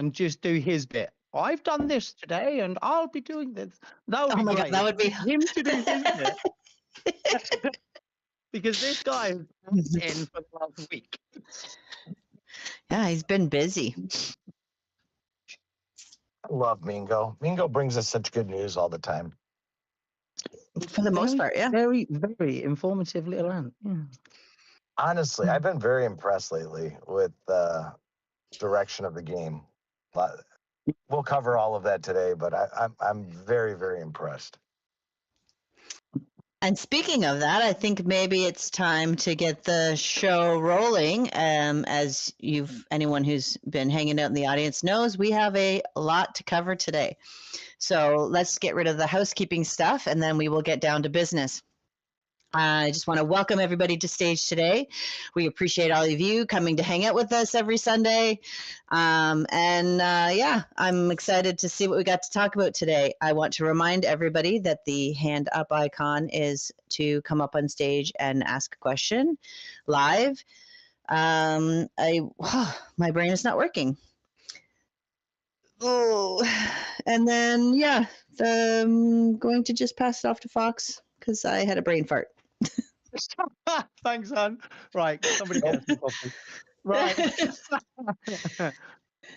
and just do his bit. I've done this today, and I'll be doing this. That would be my great. God, that would be him to do his bit. Because this guy is in for the last week. Yeah, he's been busy. I love Mingo. Mingo brings us such good news all the time. For the most part, yeah. Very, very informative little ant. Yeah. Honestly, I've been very impressed lately with the direction of the game. We'll cover all of that today, but I'm very, very impressed. And speaking of that, I think maybe it's time to get the show rolling. As anyone who's been hanging out in the audience knows, we have a lot to cover today. So let's get rid of the housekeeping stuff, and then we will get down to business. I just want to welcome everybody to stage today. We appreciate all of you coming to hang out with us every Sunday. I'm excited to see what we got to talk about today. I want to remind everybody that the hand up icon is to come up on stage and ask a question live. My brain is not working. Oh, and then, I'm going to just pass it off to Fox because I had a brain fart. Thanks, hon. Right, somebody get us some coffee. Right.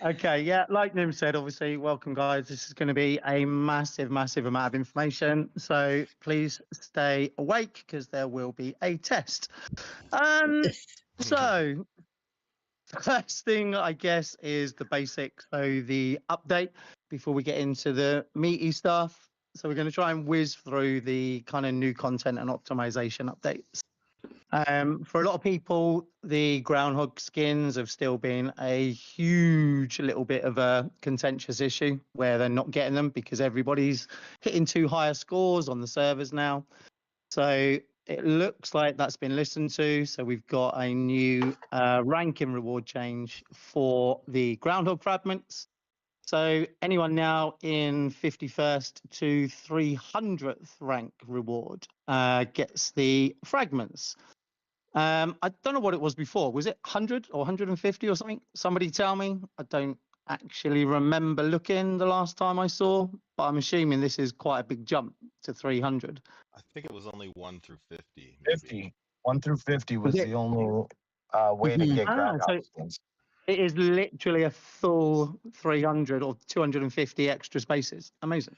Okay, yeah, like Nim said, obviously, welcome, guys. This is going to be a massive, massive amount of information. So please stay awake because there will be a test. So first thing, I guess, is the basics. So the update before we get into the meaty stuff. So we're going to try and whiz through the kind of new content and optimization updates. For a lot of people, the groundhog skins have still been a huge little bit of a contentious issue where they're not getting them because everybody's hitting too higher scores on the servers now. So it looks like that's been listened to. So we've got a new ranking reward change for the groundhog fragments. So anyone now in 51st to 300th rank reward gets the fragments. I don't know what it was before. Was it 100 or 150 or something? Somebody tell me. I don't actually remember looking the last time I saw, but I'm assuming this is quite a big jump to 300. I think it was only 1 through 50. Maybe. 50. 1 through 50 was the only way to get groundhog skins. It is literally a full 300 or 250 extra spaces. Amazing.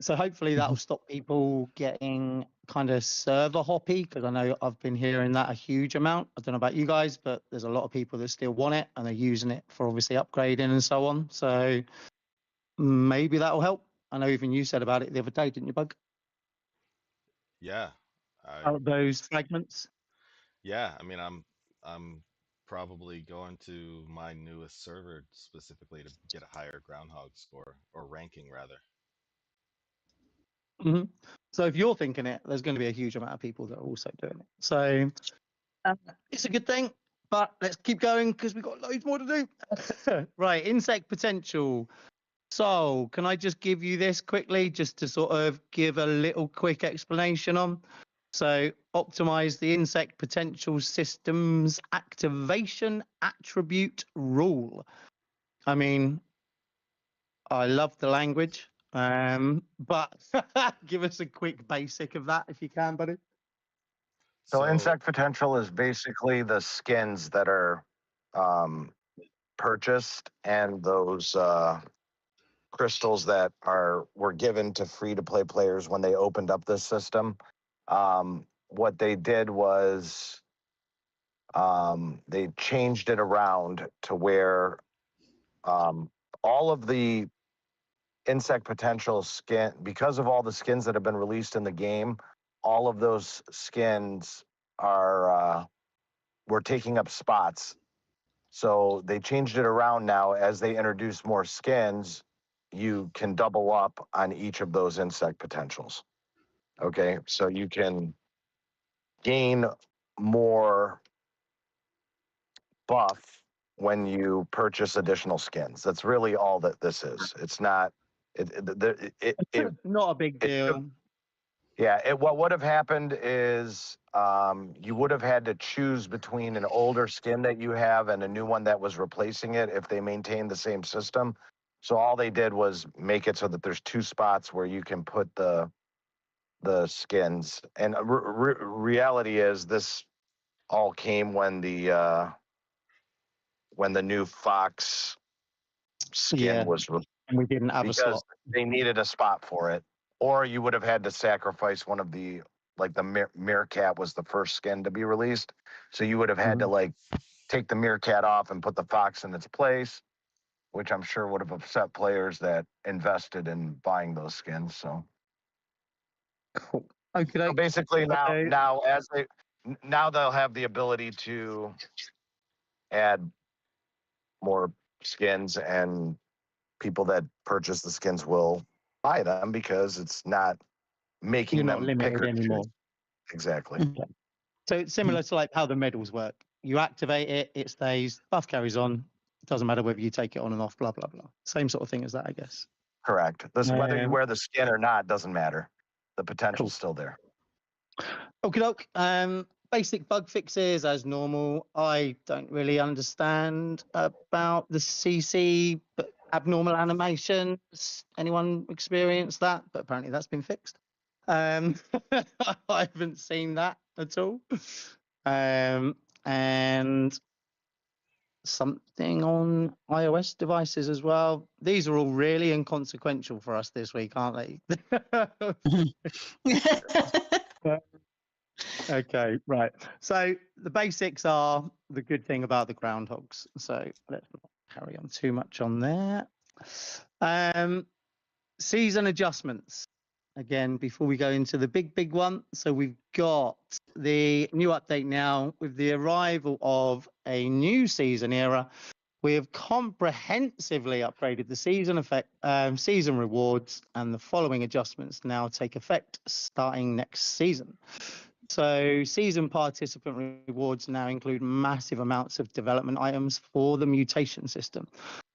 So hopefully that'll stop people getting kind of server hoppy, because I know I've been hearing that a huge amount. I don't know about you guys, but there's a lot of people that still want it and they're using it for obviously upgrading and so on. So maybe that'll help. I know even you said about it the other day, didn't you, Bug? Yeah. About those fragments. Yeah, I mean, I'm probably going to my newest server specifically to get a higher groundhog score, or ranking rather. Mm-hmm. So if you're thinking it, there's going to be a huge amount of people that are also doing it. So it's a good thing, but let's keep going because we've got loads more to do. Right, insect potential. So can I just give you this quickly just to sort of give a little quick explanation on? So optimize the insect potential systems activation attribute rule. I mean, I love the language, but give us a quick basic of that if you can, buddy. So insect potential is basically the skins that are purchased and those crystals that were given to free-to-play players when they opened up this system. What they did was they changed it around to where all of the insect potential skin, because of all the skins that have been released in the game, all of those skins were taking up spots. So they changed it around now. As they introduce more skins, you can double up on each of those insect potentials. Okay, so you can gain more buff when you purchase additional skins. That's really all that this is. It's not. Not a big deal. Yeah, what would have happened is you would have had to choose between an older skin that you have and a new one that was replacing it if they maintained the same system. So all they did was make it so that there's 2 spots where you can put the skins. And reality is this all came when the new Fox skin Yeah. was And we didn't have a because slot. they needed a spot for it, or you would have had to sacrifice one of the, like the Meerkat was the first skin to be released, so you would have had to like take the Meerkat off and put the Fox in its place, which I'm sure would have upset players that invested in buying those skins. So, Cool. Okay. so basically Okay. now they'll have the ability to add more skins, and people that purchase the skins will buy them because it's not making You're not them pick limited or anymore. choose. Exactly. Okay. So it's similar to like how the medals work. You activate it, it stays, buff carries on. It doesn't matter whether you take it on and off, blah, blah, blah. Same sort of thing as that, I guess. Correct. Whether you Um, wear the skin or not doesn't matter. The potential's Cool. still there. Okie doke. Basic bug fixes as normal. I don't really understand about the CC but abnormal animations. Anyone experienced that? But apparently that's been fixed. I haven't seen that at all. And something on iOS devices as well. These are all really inconsequential for us this week, aren't they? Okay, right. So the basics are the good thing about the groundhogs. So let's not carry on too much on there. Season adjustments. Again, before we go into the big one. So we've got the new update now with the arrival of a new season era. We have comprehensively upgraded the season rewards, and the following adjustments now take effect starting next season. So season participant rewards now include massive amounts of development items for the mutation system.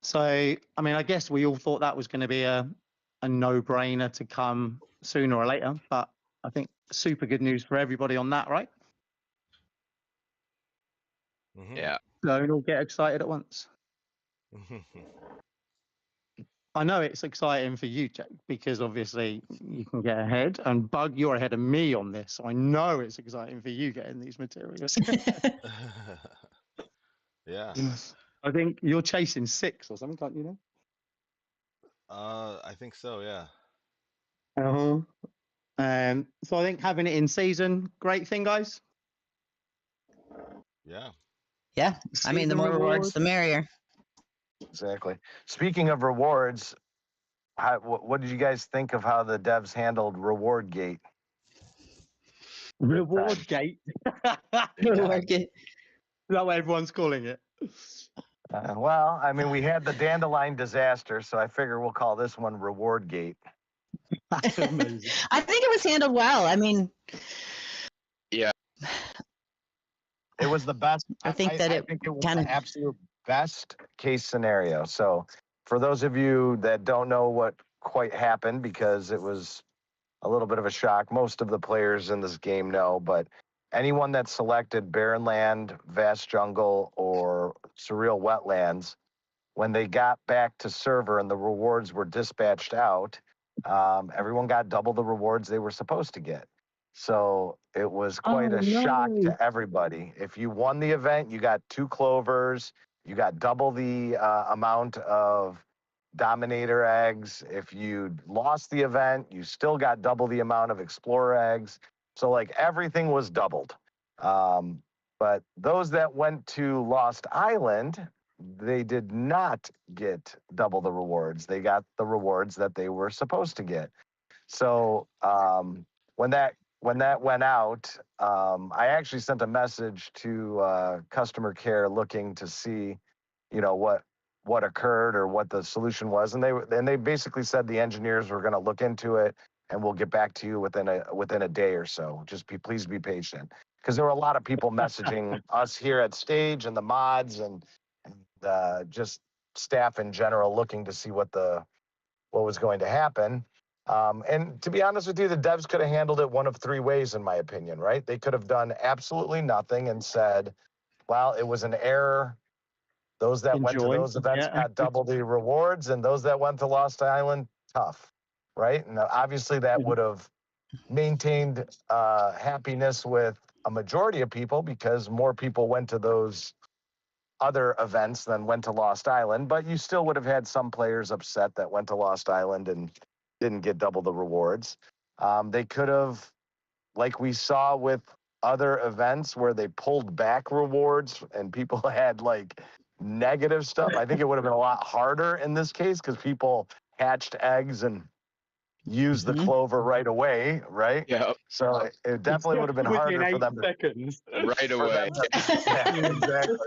So, I mean, I guess we all thought that was going to be a no-brainer to come sooner or later, but I think super good news for everybody on that, right? Yeah. Don't all get excited at once. I know it's exciting for you, Jake, because obviously you can get ahead. And Bug, you're ahead of me on this. So I know it's exciting for you getting these materials. Yeah. I think you're chasing 6 or something, can't you know? I think so. Yeah. So I think having it in season, great thing, guys. Yeah. Yeah. I mean, the Season more rewards, rewards. the merrier. Exactly. Speaking of rewards, what did you guys think of how the devs handled Reward Gate? Reward gate. Reward gate. Is that what everyone's calling it? Well, I mean, we had the Dandelion disaster, so I figure we'll call this one Reward Gate. That's amazing. I think it was handled well. I mean, Yeah. It was the best. I think that it think it was kinda- the absolute best case scenario. So, for those of you that don't know what quite happened, because it was a little bit of a shock, most of the players in this game know, but anyone that selected Barren Land, Vast Jungle, or Surreal Wetlands, when they got back to server and the rewards were dispatched out, everyone got double the rewards they were supposed to get. So it was quite a shock to everybody. If you won the event, you got 2 clovers, you got double the amount of Dominator eggs. If you lost the event, you still got double the amount of Explorer eggs. So like everything was doubled. But those that went to Lost Island, they did not get double the rewards. They got the rewards that they were supposed to get. So when that went out, I actually sent a message to customer care looking to see, you know, what occurred or what the solution was, and they basically said the engineers were going to look into it and we'll get back to you within a day or so. Just please be patient, because there were a lot of people messaging us here at Stage and the mods and just staff in general looking to see what was going to happen. And to be honest with you, the devs could have handled it one of three ways, in my opinion, right? They could have done absolutely nothing and said, well, it was an error. Those that went to Enjoy. those events Yeah. got double the rewards, and those that went to Lost Island, tough, right? And obviously that would have maintained happiness with a majority of people because more people went to those other events than went to Lost Island, but you still would have had some players upset that went to Lost Island and didn't get double the rewards. They could have, like we saw with other events where they pulled back rewards and people had like negative stuff. I think it would have been a lot harder in this case because people hatched eggs and used the clover right away, right? Yeah. So it definitely would have been harder for them. Seconds. Right away. Yeah, exactly.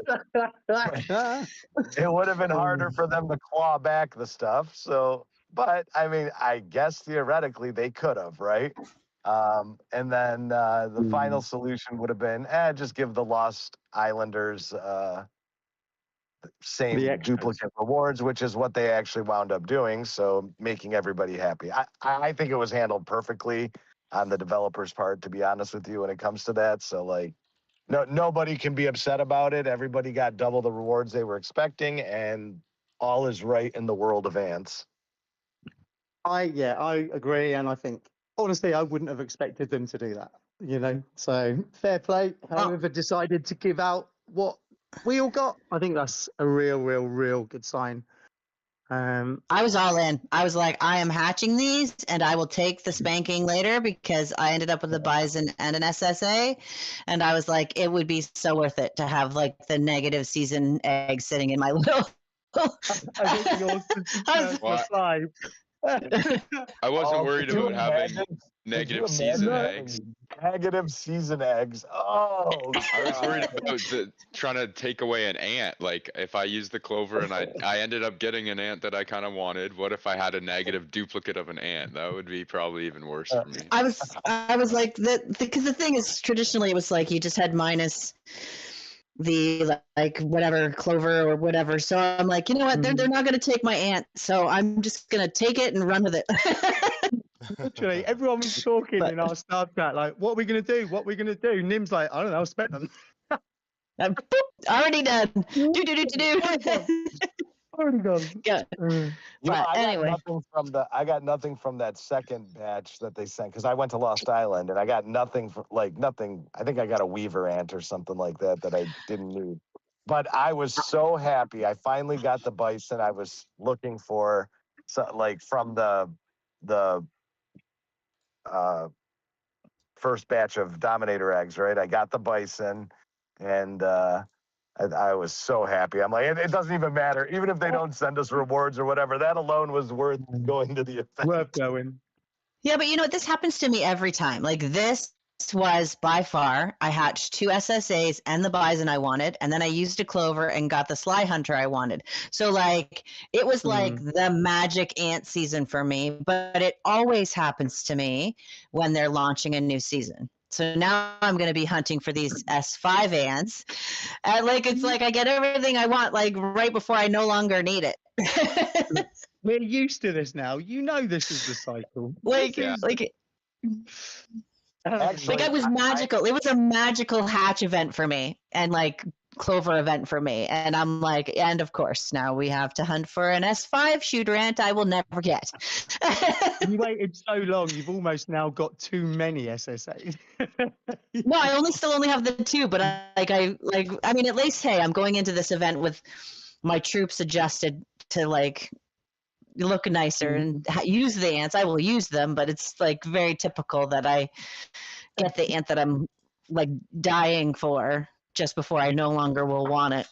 It would have been harder for them to claw back the stuff. So, but I mean, I guess theoretically they could have, right? And then the final solution would have been, just give the Lost Islanders same duplicate rewards, which is what they actually wound up doing. So making everybody happy. I think it was handled perfectly on the developer's part, to be honest with you, when it comes to that. So like, nobody can be upset about it. Everybody got double the rewards they were expecting, and all is right in the world of ants. I agree, and I think honestly I wouldn't have expected them to do that. You know, so fair play. However, decided to give out what we all got. I think that's a real good sign. I was all in. I was like, I am hatching these, and I will take the spanking later because I ended up with a bison and an SSA, and I was like, it would be so worth it to have like the negative season egg sitting in my little. I think yours is Well, I wasn't worried about having negative season eggs. Negative season eggs. Oh, I was worried about trying to take away an ant. Like if I used the clover and I ended up getting an ant that I kind of wanted, what if I had a negative duplicate of an ant? That would be probably even worse for me. I was like that because the thing is traditionally it was like you just had minus the like whatever clover or whatever. So I'm like, you know what? They're not going to take my ant, so I'm just going to take it and run with it. Literally, everyone was talking in our staff chat, like, what are we going to do? What are we going to do? Nim's like, I don't know, spec them. Already done. Do. Already gone. Yeah. Anyway. I got nothing from that second batch that they sent because I went to Lost Island and I got nothing. I think I got a weaver ant or something like that I didn't need. But I was so happy. I finally got the bison I was looking for. So, like from the first batch of Dominator eggs, right? I got the bison, and I was so happy. I'm like, it doesn't even matter. Even if they don't send us rewards or whatever, that alone was worth going to the event. Worth going. Yeah, but you know, this happens to me every time. Like this was by far, I hatched 2 SSAs and the bison I wanted, and then I used a clover and got the sly hunter I wanted. So like, it was like the magic ant season for me, but it always happens to me when they're launching a new season. So now I'm going to be hunting for these S5 ants. And like, it's like I get everything I want, like right before I no longer need it. We're used to this now. You know, this is the cycle. Actually, it was magical. It was a magical hatch event for me and like clover event for me. And I'm like, and of course, now we have to hunt for an S5 shooter ant I will never get. You waited so long, you've almost now got too many SSAs. No, I still only have the 2, but I mean, at least, hey, I'm going into this event with my troops adjusted to like look nicer and use the ants. I will use them, but it's like very typical that I get the ant that I'm like dying for just before I no longer will want it.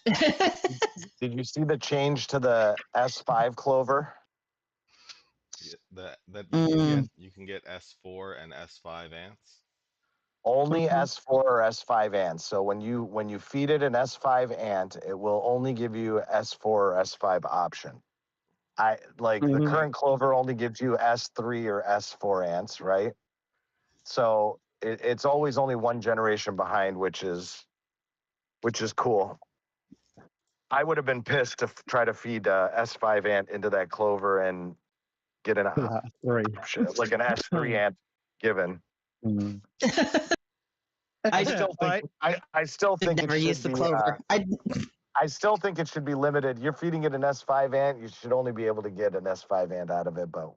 Did you see the change to the S5 clover? You can get S4 and S5 ants. Only S4 or S5 ants. So when you feed it an S5 ant, it will only give you S4 or S5 option. The current clover only gives you S3 or S4 ants, right? So it's always only one generation behind, which is cool. I would have been pissed to try to feed S5 ant into that clover and get an Three. like an S3 ant given. Mm. I still think Right. I still I'd think it never use should the be. clover. I still think it should be limited. You're feeding it an S5 ant. You should only be able to get an S5 ant out of it. But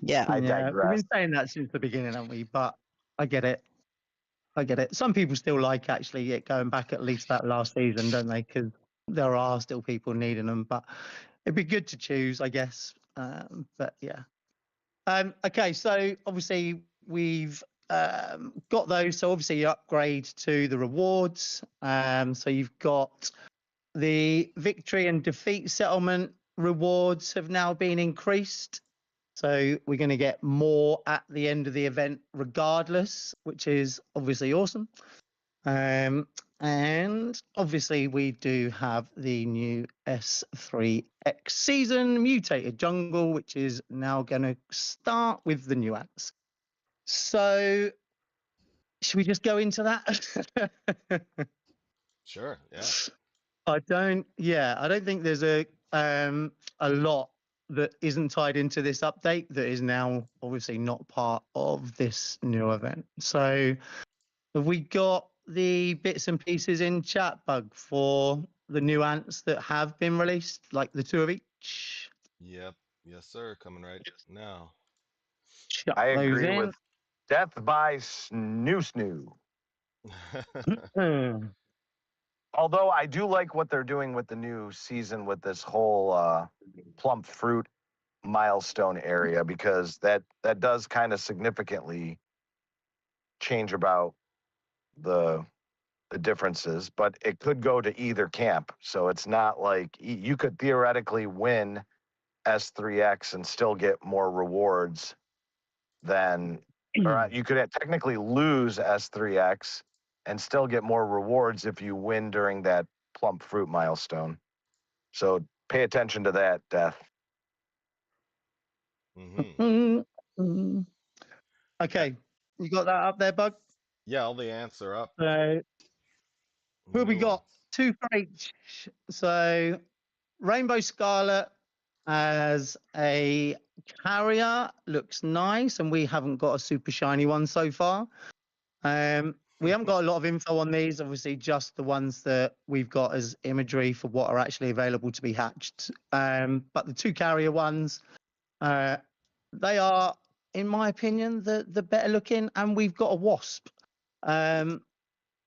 Yeah. I Yeah, we've digress. been saying that since the beginning, haven't we? But I get it. I get it. Some people still like actually it going back at least that last season, don't they? Because there are still people needing them. But it'd be good to choose, I guess. But yeah. Okay, so obviously we've got those. So obviously you upgrade to the rewards. So you've got the victory and defeat settlement rewards have now been increased. So we're going to get more at the end of the event regardless, which is obviously awesome. And obviously we do have the new S3X season mutated jungle, which is now going to start with the new ants. So should we just go into that? Sure. Yeah. I don't think there's a lot that isn't tied into this update that is now obviously not part of this new event. So have we got the bits and pieces in chat, Bug, for the new ants that have been released, like the 2 of each? Yep. Yes, sir. Coming right now. Chuck I those agree in. with death by snoo. Hmm. Although I do like what they're doing with the new season with this whole plump fruit milestone area, because that does kind of significantly change about the differences, but it could go to either camp. So it's not like you could theoretically win S3X and still get more rewards than, or you could technically lose S3X and still get more rewards if you win during that plump fruit milestone. So pay attention to that, Death. Mm-hmm. Okay, you got that up there, Bug? Yeah, all the ants are up. So who have we New got? ones. 2 for each. So Rainbow Scarlet as a carrier looks nice, and we haven't got a super shiny one so far. We haven't got a lot of info on these, obviously just the ones that we've got as imagery for what are actually available to be hatched. But the 2 carrier ones, they are, in my opinion, the better looking, and we've got a wasp.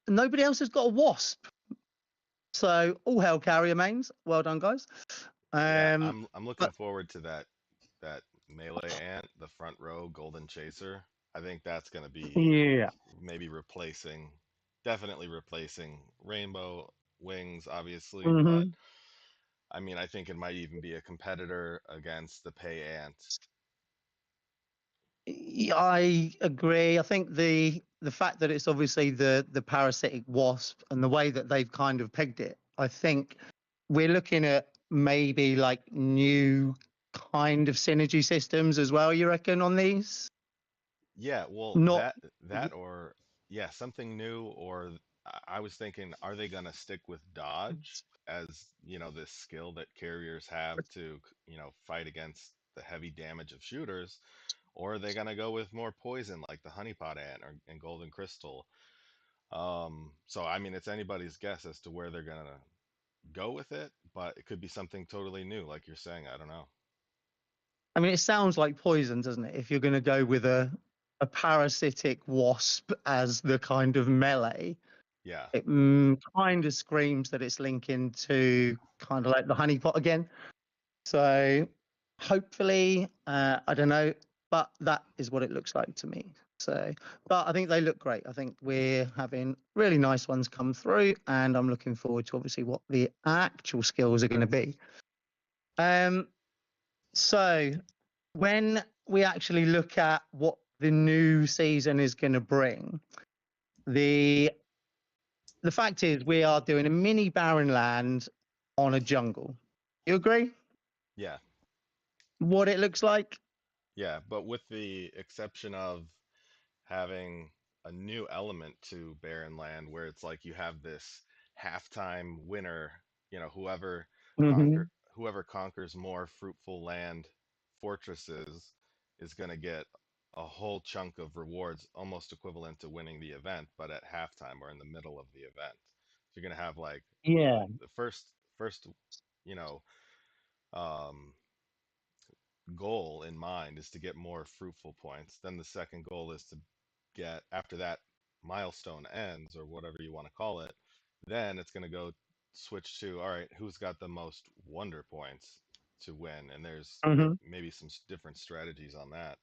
Nobody else has got a wasp. So all hail carrier mains. Well done, guys. Yeah, I'm looking forward to that melee ant, the front row golden chaser. I think that's gonna be Yeah. maybe definitely replacing rainbow wings, obviously, Mhm. but I mean, I think it might even be a competitor against the pay ant. I agree. I think the fact that it's obviously the parasitic wasp and the way that they've kind of pegged it, I think we're looking at maybe like new kind of synergy systems as well, you reckon, on these? Yeah, well, Not that or yeah, something new, or I was thinking, are they gonna stick with dodge as, this skill that carriers have to, fight against the heavy damage of shooters, or are they gonna go with more poison like the honeypot ant and golden crystal? So I mean, it's anybody's guess as to where they're gonna go with it, but it could be something totally new, like you're saying. I don't know. I mean, it sounds like poison, doesn't it? If you're going to go with a parasitic wasp as the kind of melee, Yeah. it kind of screams that it's linking to kind of like the honeypot again. So hopefully, I don't know, but that is what it looks like to me. So, but I think they look great. I think we're having really nice ones come through, and I'm looking forward to obviously what the actual skills are going to be. So when we actually look at what the new season is going to bring, the fact is we are doing a mini barren land on a jungle. You agree? Yeah. What it looks like? Yeah, but with the exception of having a new element to Barren Land where it's like you have this halftime winner, whoever Mm-hmm. whoever conquers more fruitful land fortresses is going to get a whole chunk of rewards almost equivalent to winning the event, but at halftime or in the middle of the event. So you're going to have like Yeah. the first you know um, goal in mind is to get more fruitful points. Then the second goal is to get, after that milestone ends or whatever you want to call it, then it's going to go switch to, all right, who's got the most wonder points to win? And there's hmm maybe some different strategies on that.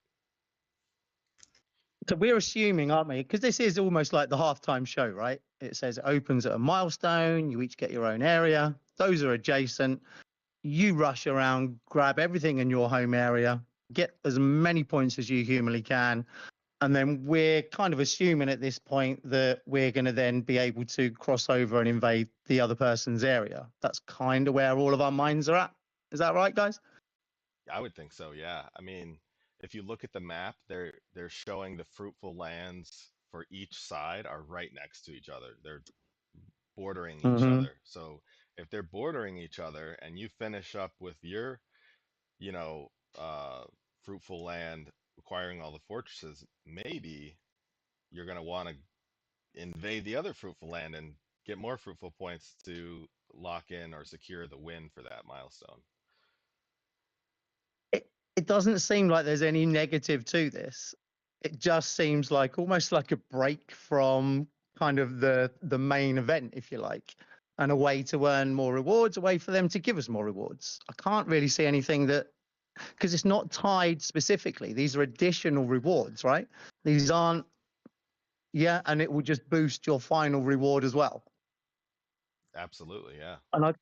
So we're assuming, aren't we? Because this is almost like the halftime show, right? It says it opens at a milestone. You each get your own area. Those are adjacent. You rush around, grab everything in your home area, get as many points as you humanly can. And then we're kind of assuming at this point that we're going to then be able to cross over and invade the other person's area. That's kind of where all of our minds are at. Is that right, guys? I would think so, yeah. I mean, if you look at the map, they're showing the fruitful lands for each side are right next to each other. They're bordering each hmm other. So if they're bordering each other and you finish up with your, you know, fruitful land acquiring all the fortresses, maybe you're going to want to invade the other fruitful land and get more fruitful points to lock in or secure the win for that milestone. It doesn't seem like there's any negative to this. It just seems like almost like a break from kind of the main event, if you like, and a way to earn more rewards, a way for them to give us more rewards. I can't really see anything that, because it's not tied specifically. These are additional rewards, right? These aren't, yeah, and it will just boost your final reward as well. Absolutely, yeah. And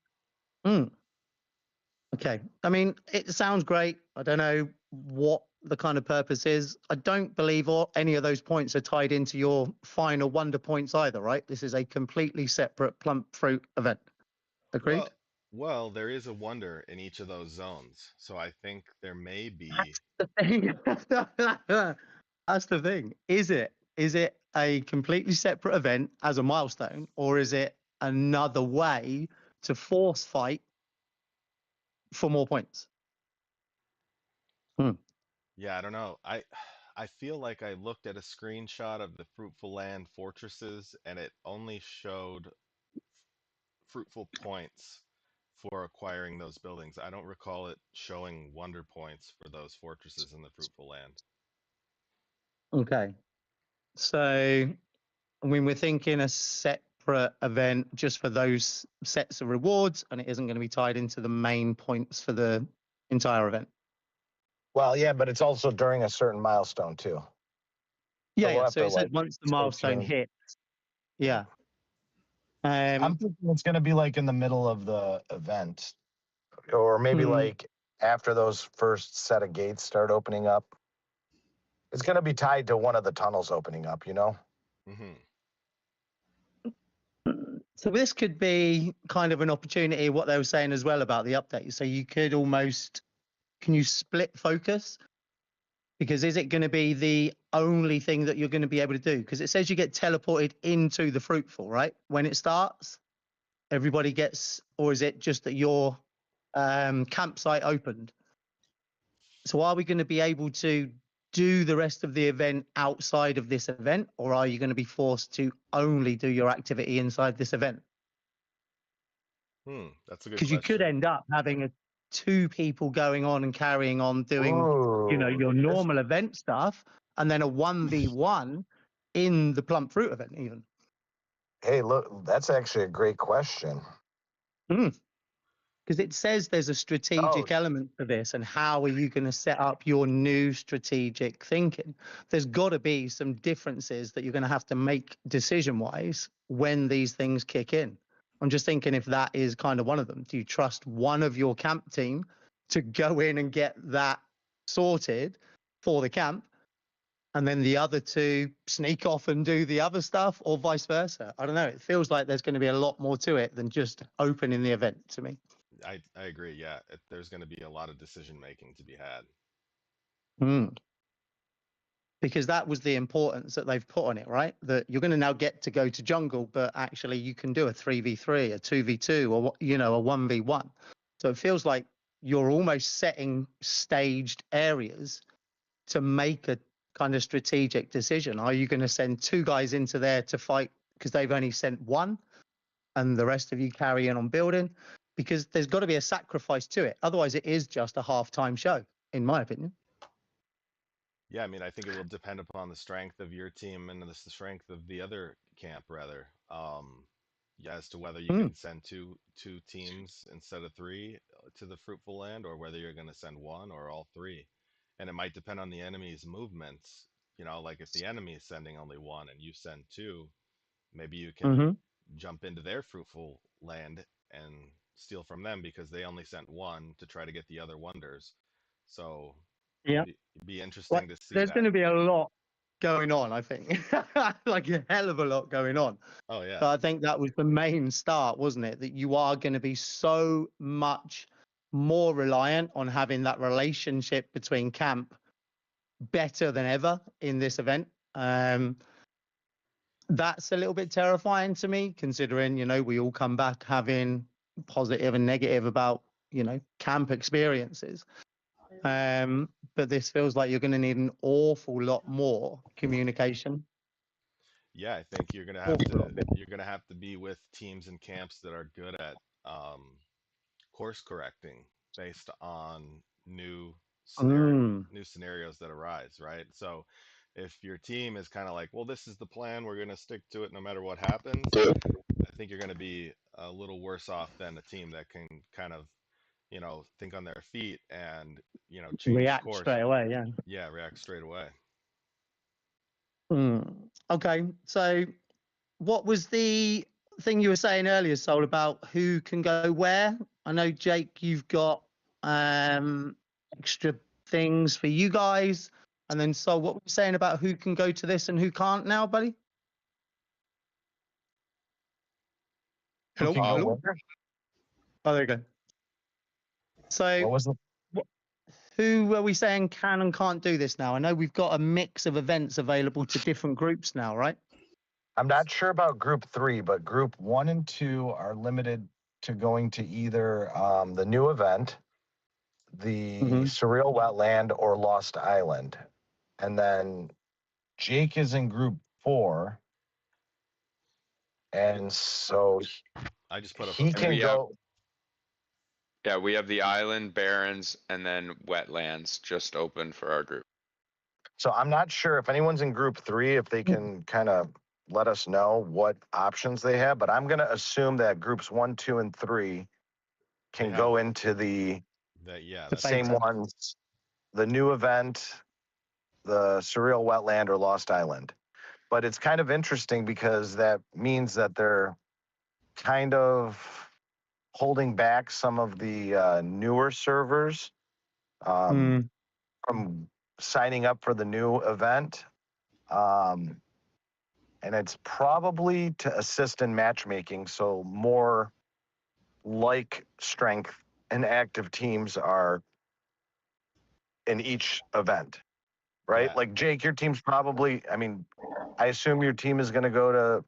okay. I mean, it sounds great. I don't know what the kind of purpose is. I don't believe any of those points are tied into your final wonder points either, right? This is a completely separate plump fruit event. Agreed? Well, there is a wonder in each of those zones. So I think there may be. That's the thing. That's the thing. Is it a completely separate event as a milestone, or is it another way to force fight for more points? Yeah, I don't know. I feel like I looked at a screenshot of the fruitful land fortresses and it only showed fruitful points for acquiring those buildings. I don't recall it showing wonder points for those fortresses in the fruitful land. Okay. So, I mean, we're thinking a separate event just for those sets of rewards, and it isn't going to be tied into the main points for the entire event. Well, yeah, but it's also during a certain milestone too. Yeah, we'll yeah. have So to, it says like, once the stay milestone tuned. hits. Yeah. I'm thinking it's going to be like in the middle of the event, or maybe like after those first set of gates start opening up. It's going to be tied to one of the tunnels opening up, you know? Mm-hmm. So this could be kind of an opportunity, what they were saying as well about the update. So you could almost, can you split focus? Because is it going to be the only thing that you're going to be able to do? Because it says you get teleported into the fruitful, right? When it starts, everybody gets, or is it just that your campsite opened? So are we going to be able to do the rest of the event outside of this event, or are you going to be forced to only do your activity inside this event? That's a good Because you could question. end up having two people going on and carrying on doing, your normal event stuff, and then a 1v1 in the plump fruit event even. Hey, look, that's actually a great question. Because it says there's a strategic element to this, and how are you going to set up your new strategic thinking? There's got to be some differences that you're going to have to make decision-wise when these things kick in. I'm just thinking if that is kind of one of them. Do you trust one of your camp team to go in and get that sorted for the camp, and then the other two sneak off and do the other stuff, or vice versa? I don't know. It feels like there's going to be a lot more to it than just opening the event to me. I agree. Yeah, there's going to be a lot of decision making to be had. Because that was the importance that they've put on it, right? That you're going to now get to go to jungle, but actually you can do a 3v3, a 2v2, or a 1v1. So it feels like you're almost setting staged areas to make a kind of strategic decision. Are you going to send 2 guys into there to fight because they've only sent 1 and the rest of you carry on building? Because there's got to be a sacrifice to it. Otherwise, it is just a half-time show, in my opinion. Yeah, I mean, I think it will depend upon the strength of your team and the strength of the other camp, rather. Yeah, as to whether you can send two teams instead of 3 to the fruitful land, or whether you're going to send 1 or all 3. And it might depend on the enemy's movements. You know, like if the enemy is sending only 1 and you send 2, maybe you can jump into their fruitful land and steal from them because they only sent 1 to try to get the other wonders. So Yeah, be interesting to see there's that. going to be a lot going on, I think. Like a hell of a lot going on. Oh yeah. So I think that was the main start, wasn't it? That you are going to be so much more reliant on having that relationship between camp better than ever in this event. That's a little bit terrifying to me, considering, you know, we all come back having positive and negative about, you know, camp experiences. But this feels like you're going to need an awful lot more communication. Yeah, I think you're gonna have to be with teams and camps that are good at course correcting based on new scenarios that arise, right? So if your team is kind of like, well, this is the plan, we're gonna stick to it no matter what happens, I think you're gonna be a little worse off than a team that can kind of, you know, think on their feet and, you know, change React course. straight away, yeah. Yeah, react straight away. Okay, so what was the thing you were saying earlier, Sol, about who can go where? I know, Jake, you've got extra things for you guys. And then, Sol, what were you saying about who can go to this and who can't now, buddy? Who can go Hello? where? Oh, there you go. So What was the who are we saying can and can't do this now? I know we've got a mix of events available to different groups now, right? I'm not sure about group 3, but group 1 and 2 are limited to going to either the new event, the Surreal Wetland, or Lost Island. And then Jake is in group 4. And so I just put up he can go. Yeah, we have the island, barrens, and then wetlands just open for our group. So I'm not sure if anyone's in group 3, if they can kind of let us know what options they have, but I'm going to assume that groups 1, 2, and 3 can go into the same ones, the new event, the Surreal Wetland, or Lost Island. But it's kind of interesting because that means that they're kind of holding back some of the newer servers from signing up for the new event. And it's probably to assist in matchmaking, so more like strength and active teams are in each event, right? Yeah. Like, Jake, your team's probably, I mean, I assume your team is going to go to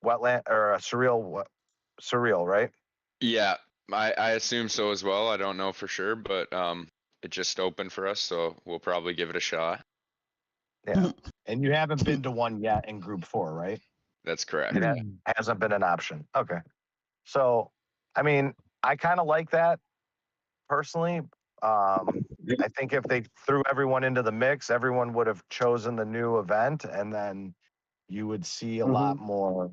Wetland or Surreal, right? Yeah, I assume so as well. I don't know for sure, but it just opened for us, so we'll probably give it a shot. Yeah. And you haven't been to one yet in group 4, right? That's correct. It hasn't been an option. Okay. So, I mean, I kind of like that personally. I think if they threw everyone into the mix, everyone would have chosen the new event, and then you would see a lot more,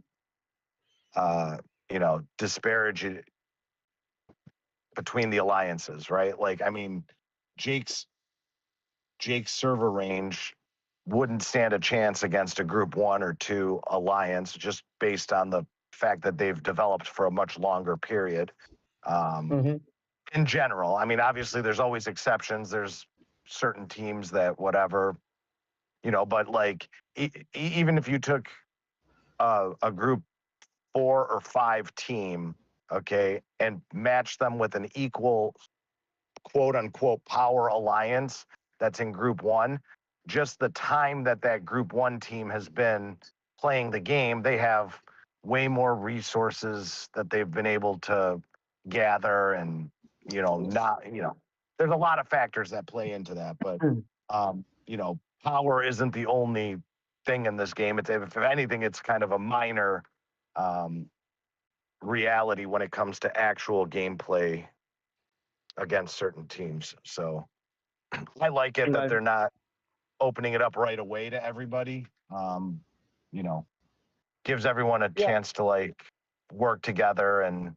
disparage between the alliances, right? Like, I mean, Jake's server range wouldn't stand a chance against a group 1 or 2 alliance, just based on the fact that they've developed for a much longer period. In general, I mean, obviously there's always exceptions. There's certain teams that whatever, but like even if you took a group 4 or 5 team, okay, and matched them with an equal quote unquote power alliance that's in group 1, just the time that group 1 team has been playing the game, they have way more resources that they've been able to gather and there's a lot of factors that play into that, but power isn't the only thing in this game. It's, if anything, it's kind of a minor reality when it comes to actual gameplay against certain teams. So I like it that they're not opening it up right away to everybody. Gives everyone a chance to like work together and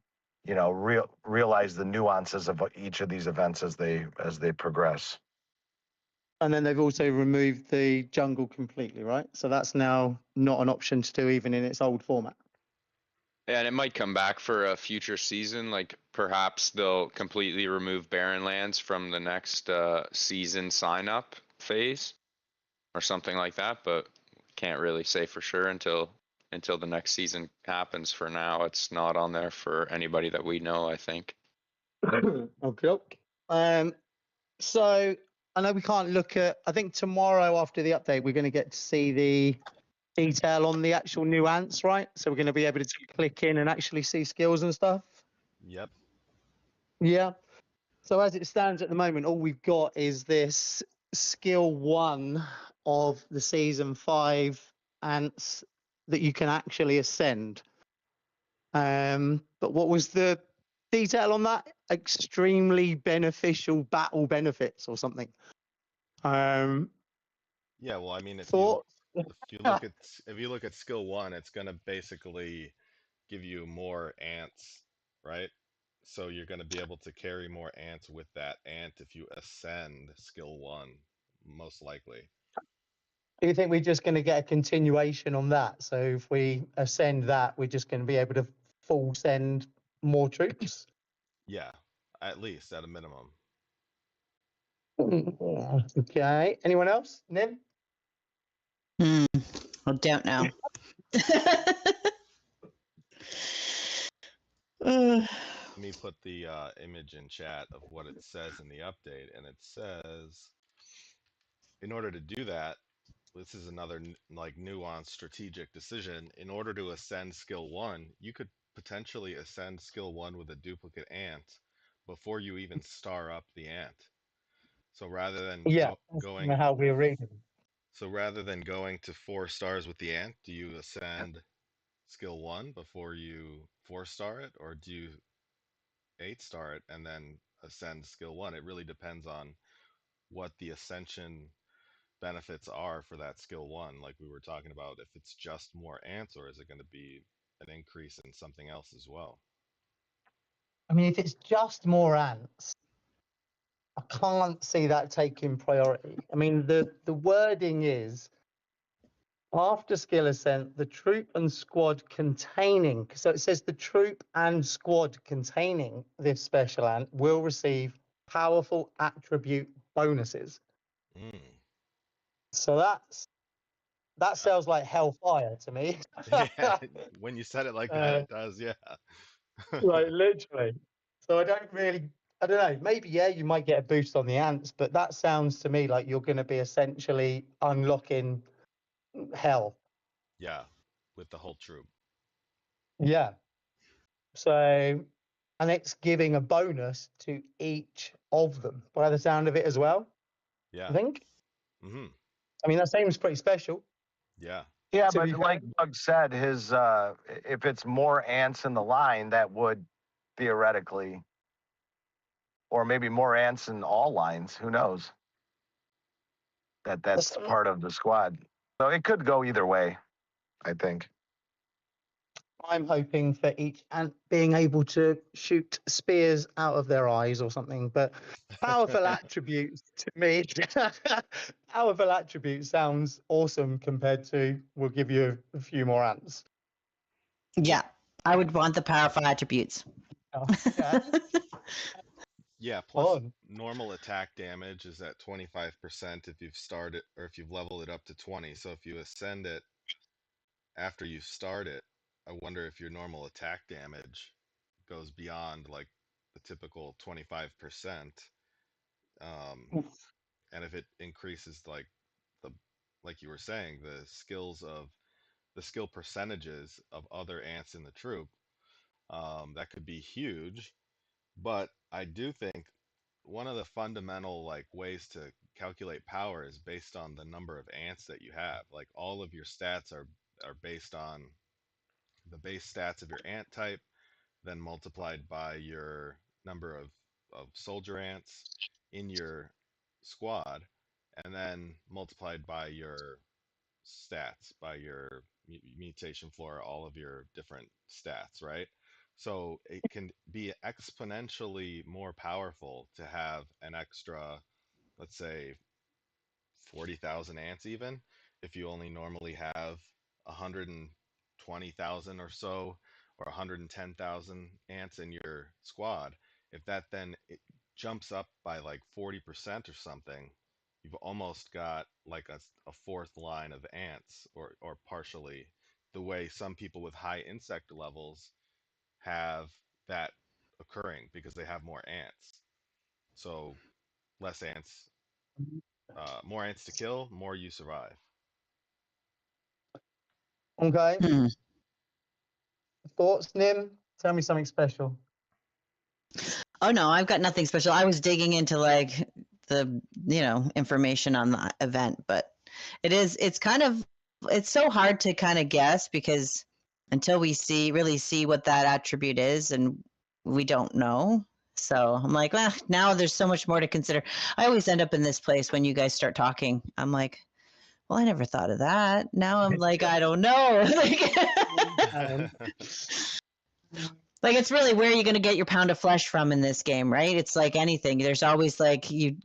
realize the nuances of each of these events as they progress. And then they've also removed the jungle completely, right? So that's now not an option to do even in its old format. Yeah, and it might come back for a future season. Like perhaps they'll completely remove barren lands from the next season sign up phase or something like that, but can't really say for sure until the next season happens. For now, it's not on there for anybody that we know, I think. Okay. So I know we can't look at, I think tomorrow after the update, we're going to get to see the detail on the actual new ants, right? So we're going to be able to click in and actually see skills and stuff. Yep. Yeah. So as it stands at the moment, all we've got is this skill 1 of the season 5 ants that you can actually ascend. But what was the detail on that? Extremely beneficial battle benefits or something. Yeah, well, I mean, if you look at skill 1, it's going to basically give you more ants, right? So you're going to be able to carry more ants with that ant if you ascend skill 1, most likely. Do you think we're just going to get a continuation on that? So if we ascend that, we're just going to be able to full send more troops? Yeah, at least at a minimum. Okay. Anyone else? Nim? I don't know. Let me put the image in chat of what it says in the update, and it says, in order to do that, this is another like nuanced strategic decision. In order to ascend skill 1, you could potentially ascend skill 1 with a duplicate ant before you even star up the ant. So rather than going how we're reading. So rather than going to 4 stars with the ant, do you ascend skill 1 before you 4-star it, or do you 8-star it and then ascend skill 1? It really depends on what the ascension benefits are for that skill 1, like we were talking about. If it's just more ants, or is it going to be an increase in something else as well? I mean, if it's just more ants, I can't see that taking priority. I mean, the wording is, after skill ascent, the troop and squad containing, so it says the troop and squad containing this special ant will receive powerful attribute bonuses. So that sounds like hellfire to me. Yeah, when you said it like that, it does, yeah. Like literally. So I don't know, maybe you might get a boost on the ants, but that sounds to me like you're going to be essentially unlocking hell. Yeah, with the whole troop. Yeah. So, and it's giving a bonus to each of them by the sound of it as well. Yeah. I think. Mm-hmm. I mean, that seems pretty special. Yeah. Yeah, but like Doug said, if it's more ants in the line, that would theoretically, or maybe more ants in all lines. Who knows? That's part of the squad. So it could go either way, I think. I'm hoping for each ant being able to shoot spears out of their eyes or something. But powerful attributes to me, powerful attributes sounds awesome compared to we'll give you a few more ants. Yeah, I would want the powerful attributes. Yeah. Yeah, plus normal attack damage is at 25% if you've started, or if you've leveled it up to 20. So if you ascend it after you start it, I wonder if your normal attack damage goes beyond like the typical 25%. And if it increases like you were saying, the skill percentages of other ants in the troop, that could be huge. But I do think one of the fundamental like ways to calculate power is based on the number of ants that you have. Like all of your stats are based on the base stats of your ant type, then multiplied by your number of soldier ants in your squad, and then multiplied by your stats, by your mutation flora, all of your different stats, right? So it can be exponentially more powerful to have an extra, let's say, 40,000 ants, even if you only normally have 120,000 or so, or 110,000 ants in your squad. If that then it jumps up by like 40% or something, you've almost got like a fourth line of ants, or partially the way some people with high insect levels have that occurring because they have more ants. So less ants, more ants to kill, more you survive. Okay. Hmm. Thoughts, Nim? Tell me something special. Oh no, I've got nothing special. I was digging into like the information on the event, but it's so hard to kind of guess because until we really see what that attribute is, and we don't know. So I'm like, well, now there's so much more to consider. I always end up in this place when you guys start talking. I'm like, well, I never thought of that. Now I'm like, I don't know. Like it's really where you're going to get your pound of flesh from in this game, right? It's like anything. There's always like you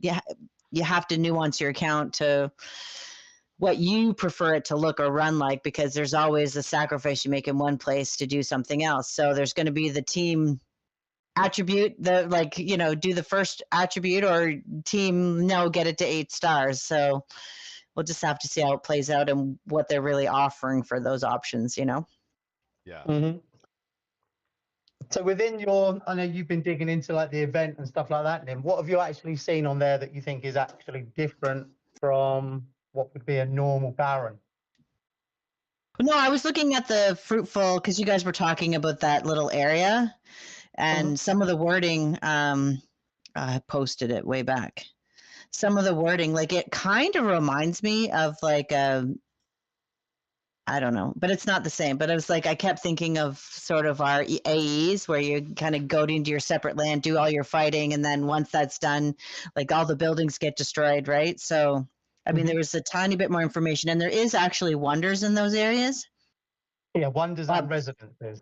have to nuance your account to what you prefer it to look or run like, because there's always a sacrifice you make in one place to do something else. So there's going to be the team attribute, the like, do the first attribute, or team get it to 8 stars. So we'll just have to see how it plays out and what they're really offering for those options, Yeah. Mm-hmm. So within I know you've been digging into like the event and stuff like that, Nim. What have you actually seen on there that you think is actually different from what would be a normal Baron? No, I was looking at the fruitful, because you guys were talking about that little area, and some of the wording, I posted it way back. Some of the wording, like it kind of reminds me of like I don't know, but it's not the same. But it was like I kept thinking of sort of our AEs, where you kind of go into your separate land, do all your fighting, and then once that's done, like all the buildings get destroyed, right? So, I mean, there was a tiny bit more information, and there is actually wonders in those areas. Yeah, wonders and residences.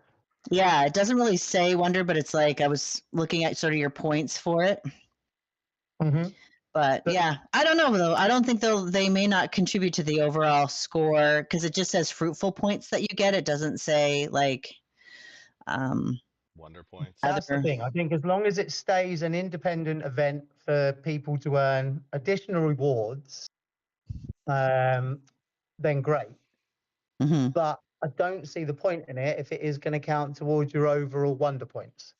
Yeah, it doesn't really say wonder, but it's like I was looking at sort of your points for it. Mm-hmm. But yeah, I don't know though. I don't think they may not contribute to the overall score, because it just says fruitful points that you get. It doesn't say like wonder points. That's the thing. I think as long as it stays an independent event for people to earn additional rewards, then great. Mm-hmm. But I don't see the point in it if it is going to count towards your overall wonder points.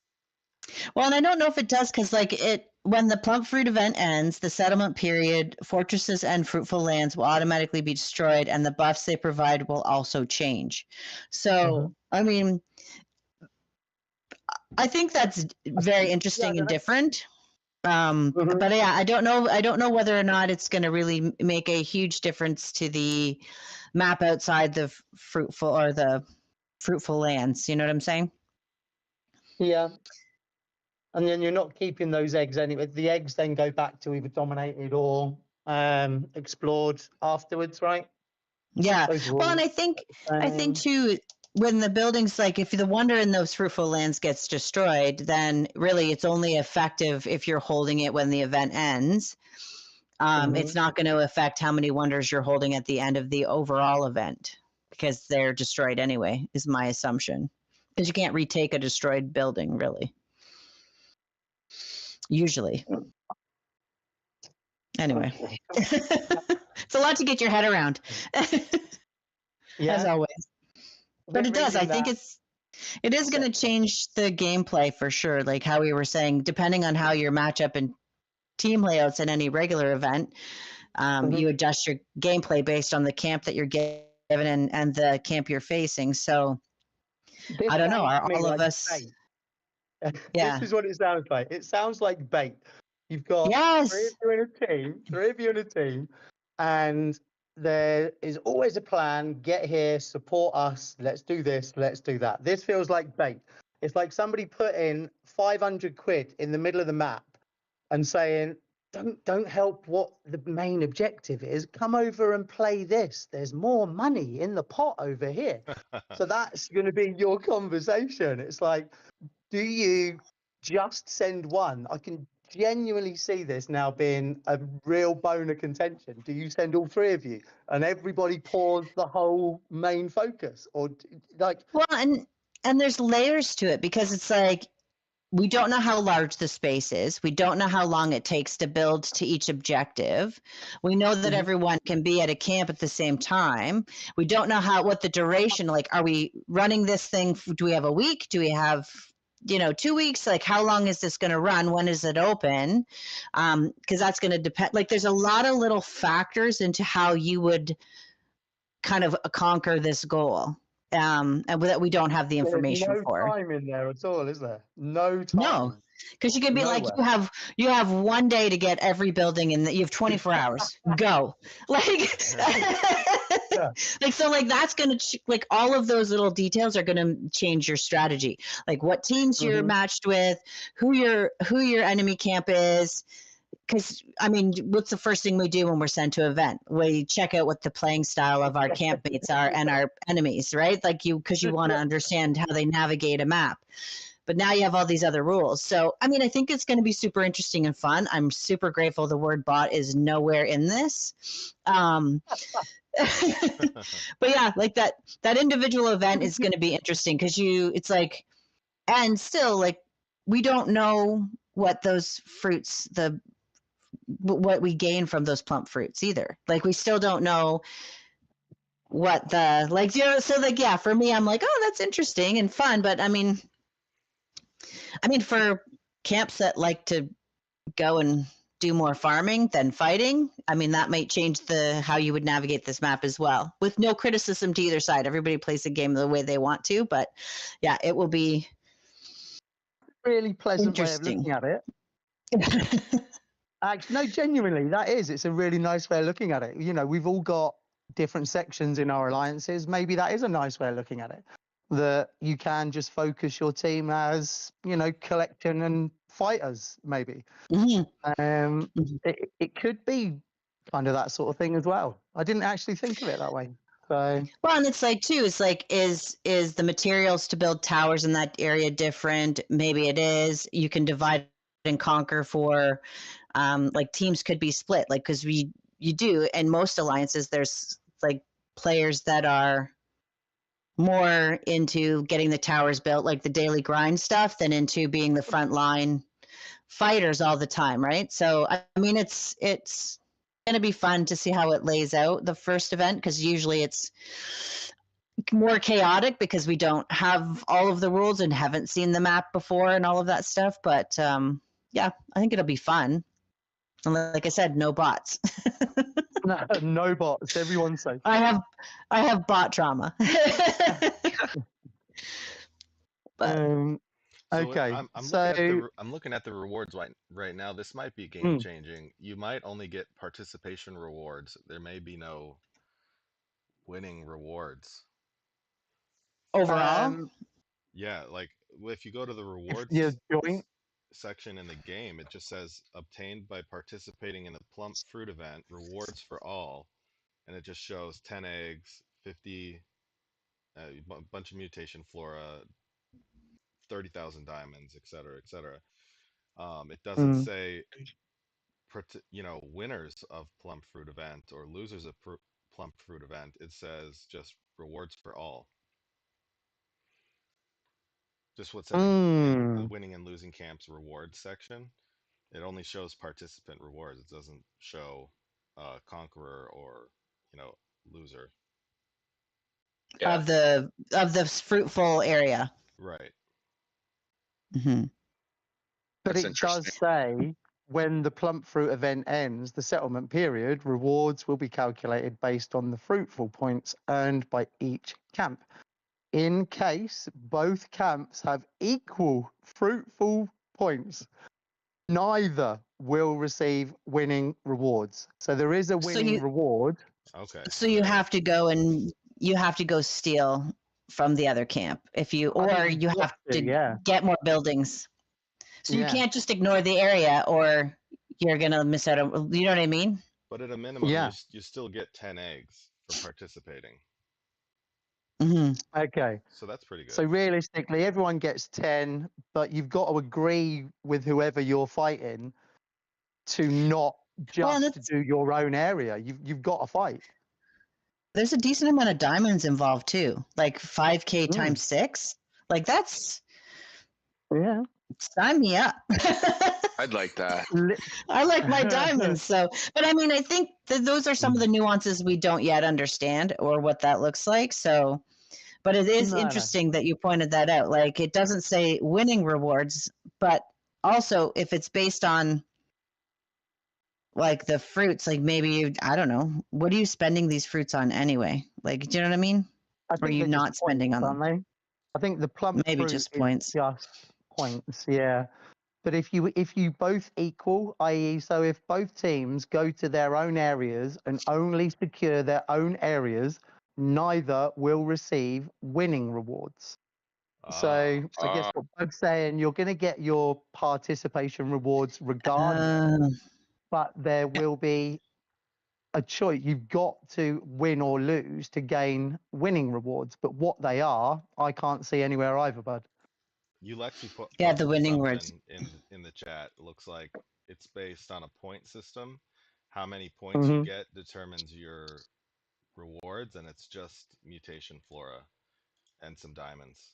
Well, and I don't know if it does, because like when the plump fruit event ends, the settlement period, fortresses and fruitful lands will automatically be destroyed, and the buffs they provide will also change. So, I mean, I think that's very interesting and different. But yeah, I don't know whether or not it's going to really make a huge difference to the map outside the fruitful lands. You know what I'm saying? Yeah. And then you're not keeping those eggs anyway. The eggs then go back to either dominated or explored afterwards, right? Yeah. Well, and I think too, when the buildings, like if the wonder in those fruitful lands gets destroyed, then really it's only effective if you're holding it when the event ends. It's not going to affect how many wonders you're holding at the end of the overall event, because they're destroyed anyway, is my assumption. Because you can't retake a destroyed building, really. Usually. Anyway. It's a lot to get your head around. As always. But it does. I think it is going to change the gameplay for sure. Like how we were saying, depending on how your matchup and team layouts in any regular event, you adjust your gameplay based on the camp that you're given and the camp you're facing. So I don't know. Are all of us? Yeah. This is what it sounds like. It sounds like bait. You've got three Yes. of you in a team, and there is always a plan. Get here, support us. Let's do this. Let's do that. This feels like bait. It's like somebody put in 500 quid in the middle of the map and saying, don't help what the main objective is. Come over and play this. There's more money in the pot over here. So that's going to be your conversation. It's like, do you just send one? I can genuinely see this now being a real bone of contention. Do you send all three of you and everybody pours the whole main focus, or like? Well, and there's layers to it, because it's like, we don't know how large the space is. We don't know how long it takes to build to each objective. We know that everyone can be at a camp at the same time. We don't know what the duration, like, are we running this thing? Do we have a week? Do we have, 2 weeks? Like, how long is this going to run? When is it open? Because that's going to depend. Like, there's a lot of little factors into how you would kind of conquer this goal. And that we don't have the information There's no for. time in there at all, is there? No time. No, because you could be like, you have 1 day to get every building, and you have 24 hours. Go, like, like, so, like, that's gonna like, all of those little details are gonna change your strategy. Like, what teams you're matched with, who your enemy camp is. Because, I mean, what's the first thing we do when we're sent to an event? We check out what the playing style of our campmates are and our enemies, right? Like, because you want to understand how they navigate a map. But now you have all these other rules. So, I mean, I think it's going to be super interesting and fun. I'm super grateful the word bot is nowhere in this. But yeah, like that individual event is going to be interesting, because it's like, and still, like, we don't know what those fruits, what we gain from those plump fruits either. Like, we still don't know what so, like, yeah, for me, I'm like, oh, that's interesting and fun. But I mean, for camps that like to go and do more farming than fighting, I mean, that might change how you would navigate this map as well, with no criticism to either side. Everybody plays the game the way they want to, but yeah, it will be really pleasant way of looking at it. Actually, no, genuinely, that is. It's a really nice way of looking at it. We've all got different sections in our alliances. Maybe that is a nice way of looking at it. That you can just focus your team as, collection and fighters, maybe. It could be kind of that sort of thing as well. I didn't actually think of it that way. So. Well, and it's like, too, it's like, is the materials to build towers in that area different? Maybe it is. You can divide and conquer for, like, teams could be split, like, because you do in most alliances, there's like players that are more into getting the towers built, like the daily grind stuff, than into being the frontline fighters all the time, right? So, I mean, it's going to be fun to see how it lays out, the first event, because usually it's more chaotic because we don't have all of the rules and haven't seen the map before and all of that stuff. But yeah, I think it'll be fun. And like I said, no bots. No bots. Everyone's safe. I have bot trauma. But okay. I'm looking at the rewards right now. This might be game changing. You might only get participation rewards. There may be no winning rewards overall. Yeah, like, if you go to the rewards section in the game, it just says obtained by participating in a plump fruit event, rewards for all, and it just shows 10 eggs, 50, a bunch of mutation flora, 30,000 diamonds, etc., etc. It doesn't say, winners of plump fruit event or losers of plump fruit event. It says just rewards for all. Just what's in the winning and losing camps rewards section. It only shows participant rewards. It doesn't show conqueror or loser. Yeah. Of the fruitful area. Right. Mm-hmm. But That's it does say when the plump fruit event ends, the settlement period, rewards will be calculated based on the fruitful points earned by each camp. in case both camps have equal fruitful points, neither will receive winning rewards. So there is a So winning reward. Okay. So you have to go and you have to go steal from the other camp if you, I think or you've you got have to, to yeah. get more buildings. So you Yeah. can't just ignore the area, or you're gonna miss out on. You know what I mean? But at a minimum, Yeah. you still get 10 eggs for participating. Hmm. Okay. So that's pretty good. So realistically, everyone gets 10, but you've got to agree with whoever you're fighting to not Well, just do your own area. You've got to fight. there's a decent amount of diamonds involved too, like 5K Mm. times 6. Like that's Yeah. sign me up. I'd like that. I like my diamonds. So, but I mean, I think that those are some of the nuances we don't yet understand or what that looks like. So, but it is No, no. interesting that you pointed that out. Like it doesn't say winning rewards, but also if it's based on like the fruits, like maybe you, I don't know, what are you spending these fruits on anyway? Like, do you know what I mean? I Or think you they're just not spending points, on them? aren't they? I think the plum Maybe fruit just is points. just points, yeah. But if you both equal, i.e., so if both teams go to their own areas and only secure their own areas, neither will receive winning rewards. So I guess what Bug's saying, you're going to get your participation rewards regardless, but there will be a choice. You've got to win or lose to gain winning rewards, but what they are, I can't see anywhere either, Bud. You Lexi put Yeah, the posted winning words. something in the chat. It looks like it's based on a point system. How many points Mm-hmm. you get determines your rewards, and it's just mutation flora and some diamonds.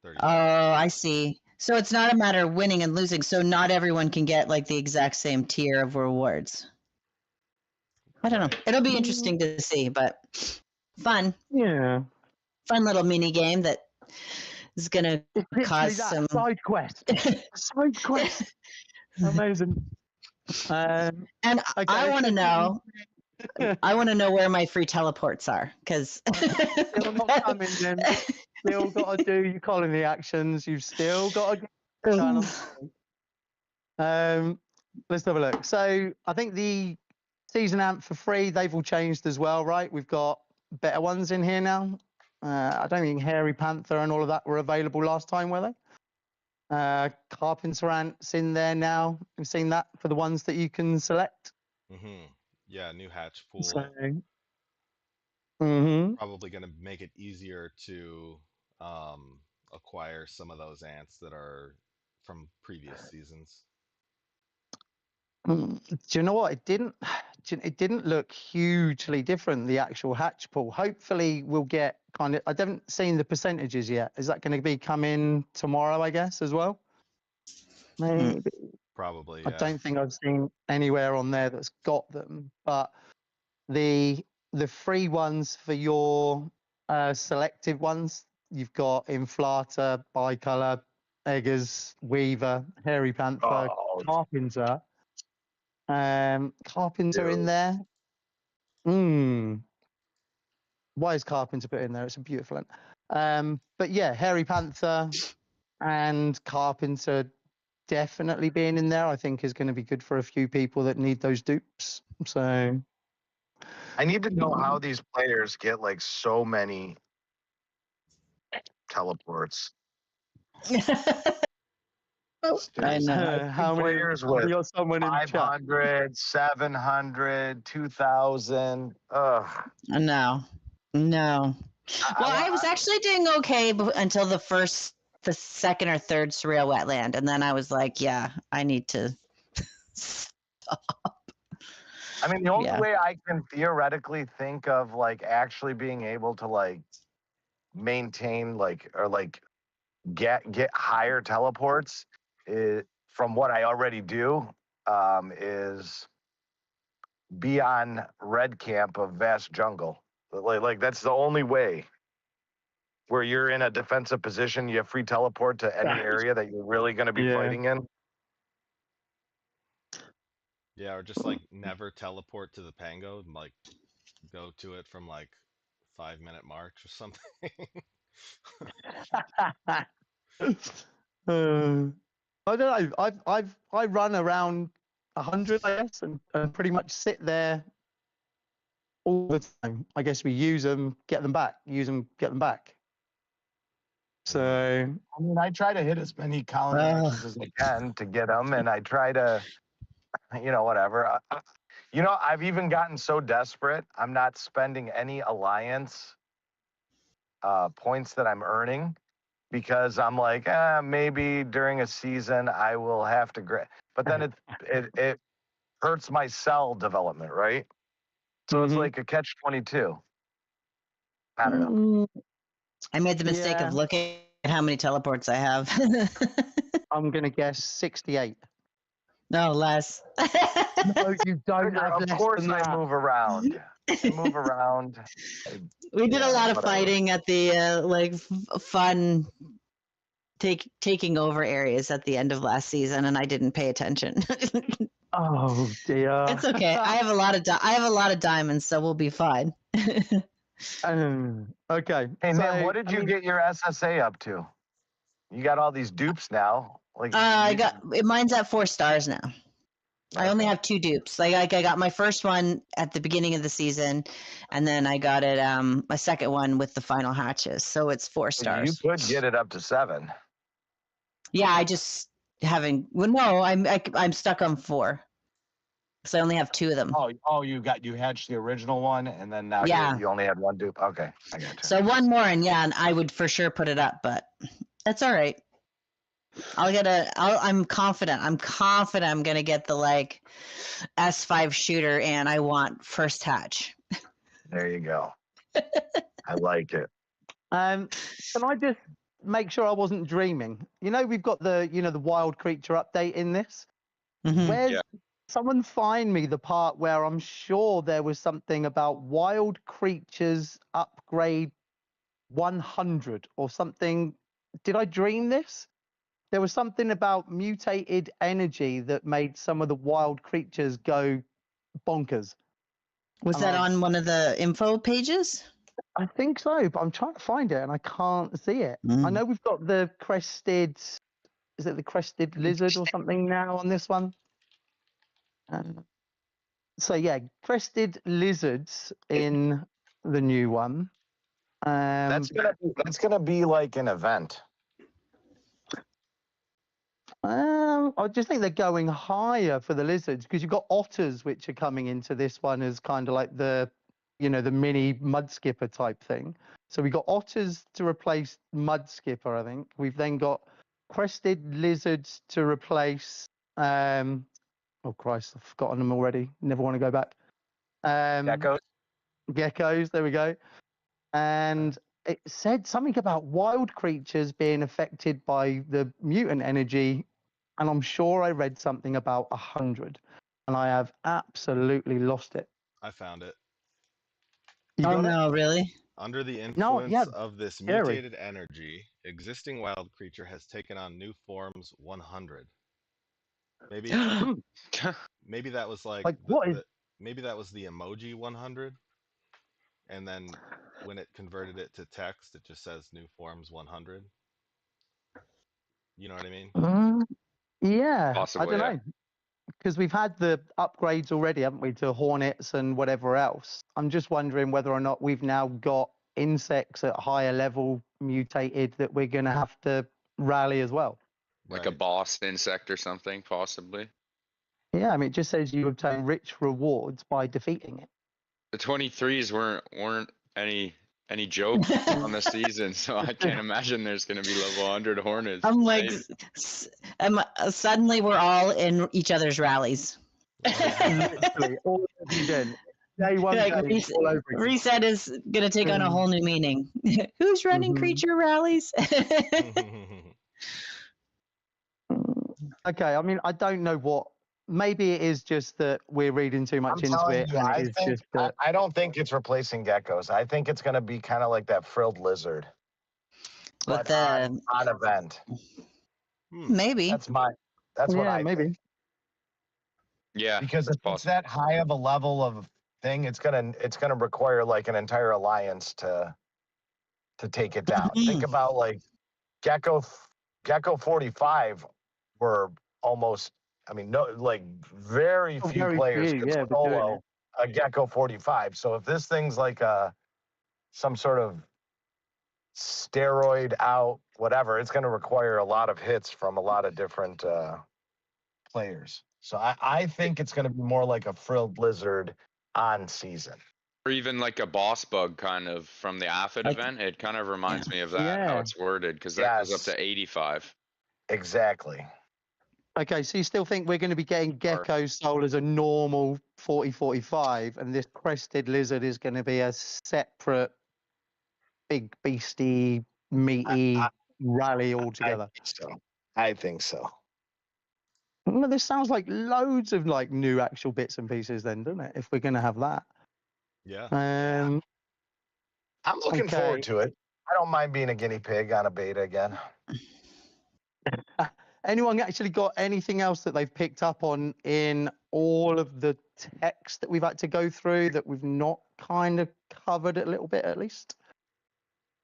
35. Oh, I see. So it's not a matter of winning and losing. So not everyone can get like the exact same tier of rewards. I don't know. Right. It'll be interesting to see, but fun. Yeah. Fun little mini game that is going to It's literally cause that some. side quest. Side quest. Amazing. And Okay, I want to know. Still I want to know where my free teleports are because. not coming, then. Still got to do your colony actions. You've still got to get done. Let's have a look. So I think the season amp for free, they've all changed as well, right? We've got better ones in here now. I don't think Hairy Panther and all of that were available last time, were they? Carpenter Ant's in there now. You've seen that for the ones that you can select. Mm-hmm. Yeah, new hatch pool. So, mm-hmm. Probably going to make it easier to acquire some of those ants that are from previous seasons. Do you know what? It didn't look hugely different, the actual hatch pool. Hopefully we'll get kind of, I haven't seen the percentages yet. Is that going to be coming tomorrow, I guess, as well? Maybe. Probably, I yeah. don't think I've seen anywhere on there that's got them, but the free ones for your selected ones, you've got Inflata, Bicolor, Eggers, Weaver, Hairy Panther, Carpenter. Carpenter in there. Why is Carpenter put in there? It's a beautiful one. But yeah, Hairy Panther and Carpenter definitely being in there, I think, is going to be good for a few people that need those dupes. So I need to know how these players get like so many teleports. I know. how many players with we got someone in chat? 500, 700, 2,000. Ugh. No. Well, I was actually doing okay until the second or third surreal wetland, and then I was like, yeah, I need to stop. I mean, the only way I can theoretically think of like actually being able to like maintain like or like get higher teleports is, from what I already do, is be on red camp of vast jungle. Like that's the only way where you're in a defensive position, you have free teleport to any area that you're really going to be fighting in. Yeah, or just like never teleport to the Pango and like go to it from like 5-minute march or something. I don't know. I run around 100, I guess, and pretty much sit there all the time. I guess we use them, get them back. Use them, get them back. So I mean, I try to hit as many colony actions as I can to get them, and I try to, whatever. I've even gotten so desperate, I'm not spending any alliance points that I'm earning because I'm like, maybe during a season I will have to but then it hurts my cell development, right? So it's like a catch-22. I don't know. I made the mistake of looking at how many teleports I have. I'm gonna guess 68. No, less. No, you don't have Of less course, than I that. move around. I move around. We did a lot of whatever. fighting at the fun taking over areas at the end of last season, and I didn't pay attention. Oh dear. It's okay. I have a lot of diamonds, so we'll be fine. Okay. Hey, so, man, what did you get your SSA up to? You got all these dupes now. Like Mine's at 4 stars now. I only have 2 dupes. I got my first one at the beginning of the season, and then I got it my second one with the final hatches. So it's 4 stars. You could get it up to 7. Yeah, I just haven't. Well, no, I'm stuck on 4. So I only have 2 of them. Oh, you hatched the original one, and then now you only had 1 dupe. Okay, I got you. So 1 more, and I would for sure put it up, but that's all right. I'm confident. I'm gonna get the S5 shooter, and I want first hatch. There you go. I like it. Can I just make sure I wasn't dreaming? We've got the the wild creature update in this. Mm-hmm. Someone find me the part where I'm sure there was something about wild creatures upgrade 100 or something. Did I dream this? There was something about mutated energy that made some of the wild creatures go bonkers. Was that on one of the info pages? I think so, but I'm trying to find it and I can't see it. I know we've got the crested, is it the crested lizard or something now on this one? So yeah, crested lizards in the new one. That's gonna be like an event. I just think they're going higher for the lizards because you've got otters which are coming into this one as kind of like the the mini mud skipper type thing. So we got otters to replace mud skipper, I think. We've then got crested lizards to replace oh Christ, I've forgotten them already. Never want to go back. Geckos, there we go. And it said something about wild creatures being affected by the mutant energy, and I'm sure I read something about 100, and I have absolutely lost it. I found it. Oh no, really? Under the influence of this mutated energy, existing wild creature has taken on new forms 100. Maybe that was maybe that was the emoji 100, and then when it converted it to text, it just says new forms 100. You know what I mean? Yeah, Possibly, I don't know. Because we've had the upgrades already, haven't we, to hornets and whatever else. I'm just wondering whether or not we've now got insects at higher level mutated that we're going to have to rally as well. Like a boss insect or something, possibly. Yeah, I mean, it just says you obtain rich rewards by defeating it. The 23s weren't any joke on the season, so I can't imagine there's going to be level 100 hornets. I'm like, suddenly we're all in each other's rallies. Literally, all of you did. Day one, reset is going to take on a whole new meaning. Who's running creature rallies? Okay, I mean, I don't know what. Maybe it is just that we're reading too much into it. I don't think it's replacing geckos. I think it's going to be kind of like that frilled lizard. But on event. Maybe. That's what I think. Yeah, because if it's that high of a level of thing, it's gonna require like an entire alliance to to take it down. Think about like Gecko 45 were almost, I mean, no, like very few very players few, could yeah, were doing solo a Gecko 45. So if this thing's like some sort of steroid out, whatever, it's going to require a lot of hits from a lot of different players. So I think it's going to be more like a frilled lizard on season. Or even like a boss bug kind of from the Aphid event. It kind of reminds me of that, how Yeah. it's worded, because that goes up Yes. to 85. Exactly. Okay, so you still think we're going to be getting Gecko Soul as a normal 40-45, and this crested lizard is going to be a separate, big, beastie, meaty rally altogether? I think so. Well, this sounds like loads of like new actual bits and pieces, then, doesn't it? If we're going to have that. Yeah. I'm looking Okay. forward to it. I don't mind being a guinea pig on a beta again. Anyone actually got anything else that they've picked up on in all of the text that we've had to go through that we've not kind of covered a little bit at least?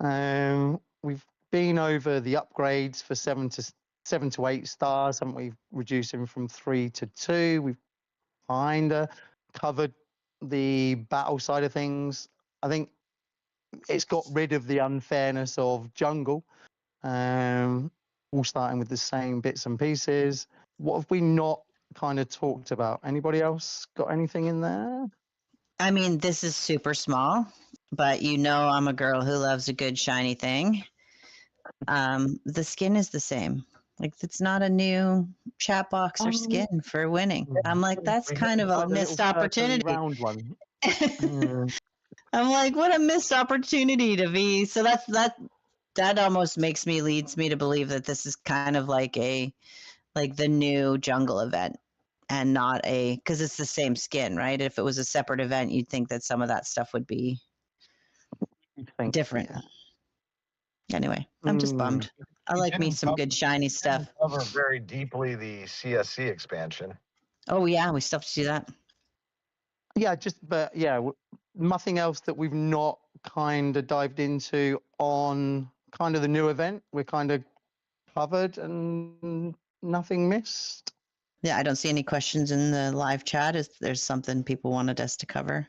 We've been over the upgrades for 7 to 8 stars, haven't we? Reducing from 3 to 2. We've kind of covered the battle side of things. I think it's got rid of the unfairness of jungle. All starting with the same bits and pieces. What have we not kind of talked about? Anybody else got anything in there? I mean, this is super small, but you know I'm a girl who loves a good shiny thing. The skin is the same. Like, it's not a new chat box or skin for winning. I'm like, that's kind of a missed opportunity. Round one. I'm like, what a missed opportunity to be. So that almost leads me to believe that this is kind of like the new jungle event, and not because it's the same skin, right? If it was a separate event, you'd think that some of that stuff would be different. Yeah. Anyway, I'm just bummed. I like me some good shiny stuff. Cover very deeply the CSC expansion. Oh yeah, we still have to do that. Yeah, nothing else that we've not kind of dived into on kind of the new event. We're kind of covered and nothing missed. Yeah, I don't see any questions in the live chat. Is there's something people wanted us to cover?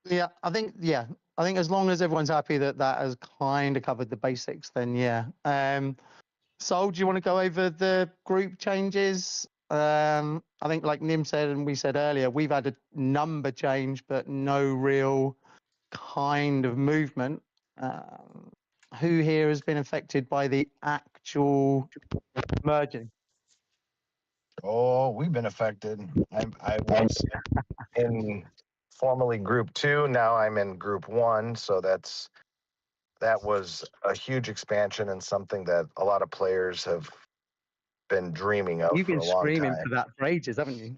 Yeah, I think as long as everyone's happy that has kind of covered the basics, then yeah. Sol, do you want to go over the group changes? I think like Nim said and we said earlier, we've had a number change, but no real kind of movement. Who here has been affected by the actual merging? Oh, we've been affected. I was in formerly group 2. Now I'm in group 1. So that was a huge expansion and something that a lot of players have been dreaming of. You've been for a long screaming time. for that for ages, haven't you?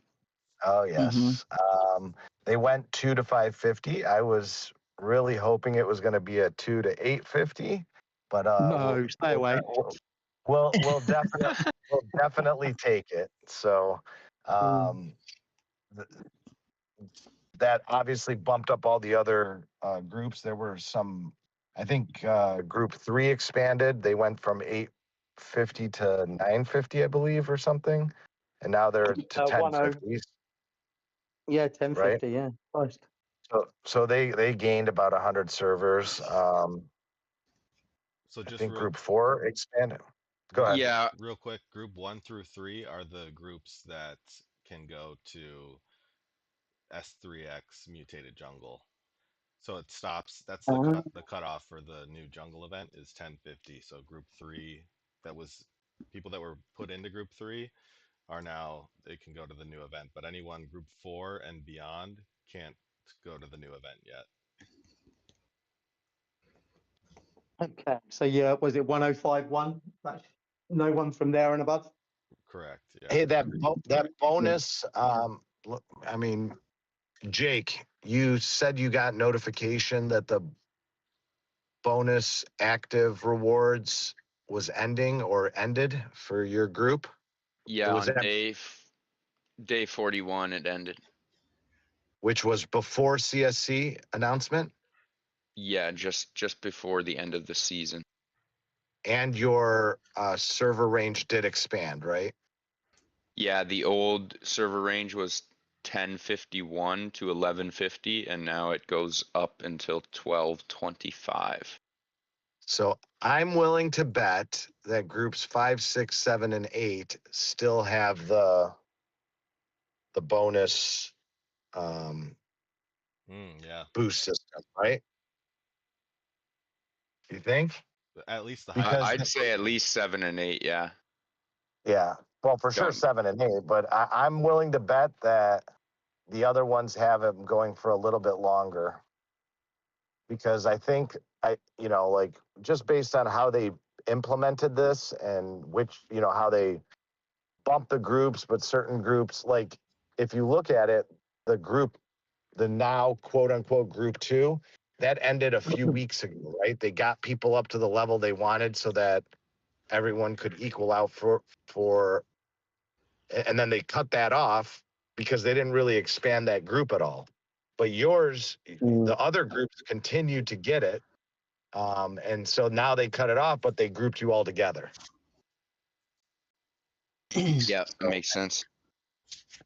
Oh yes. Mm-hmm. They went 2 to 550. I was really hoping it was going to be a 2 to 850, but no, stay away. We'll definitely take it. So that obviously bumped up all the other groups. There were some, I think group 3 expanded. They went from 850 to 950, I believe, or something. And now they're to 1050. Yeah, 1050, right? yeah. Christ. So they gained about 100 servers. So just I think group 4 expanded. Go ahead. Yeah. Real quick, group 1 through 3 are the groups that can go to S3X Mutated Jungle. So it stops. That's the cutoff for the new jungle event is 1050. So group 3, that was people that were put into group 3 are now, they can go to the new event, but anyone group 4 and beyond can't go to the new event yet. Okay, so yeah, was it 1051? That's no one from there and above? Correct. Yeah. Hey, that bonus, I mean, Jake, you said you got notification that the bonus active rewards was ending or ended for your group? Yeah, Was on that- day 41 it ended. Which was before CSC announcement? Yeah, just before the end of the season. And your server range did expand, right? Yeah, the old server range was 1051 to 1150, and now it goes up until 1225. So I'm willing to bet that groups 5, 6, 7, and 8 still have the bonus Yeah, boost system, right? You think? at least the Because high. I'd say at least 7 and 8. Yeah. Yeah, well, for sure Don't- 7 and 8, but I'm willing to bet that the other ones have them going for a little bit longer, because I think like just based on how they implemented this and which how they bump the groups, but certain groups, like if you look at it, the now quote unquote group 2, that ended a few weeks ago, right? They got people up to the level they wanted so that everyone could equal out for and then they cut that off because they didn't really expand that group at all. But yours, the other groups continued to get it, and so now they cut it off, but they grouped you all together. Yeah, that makes sense.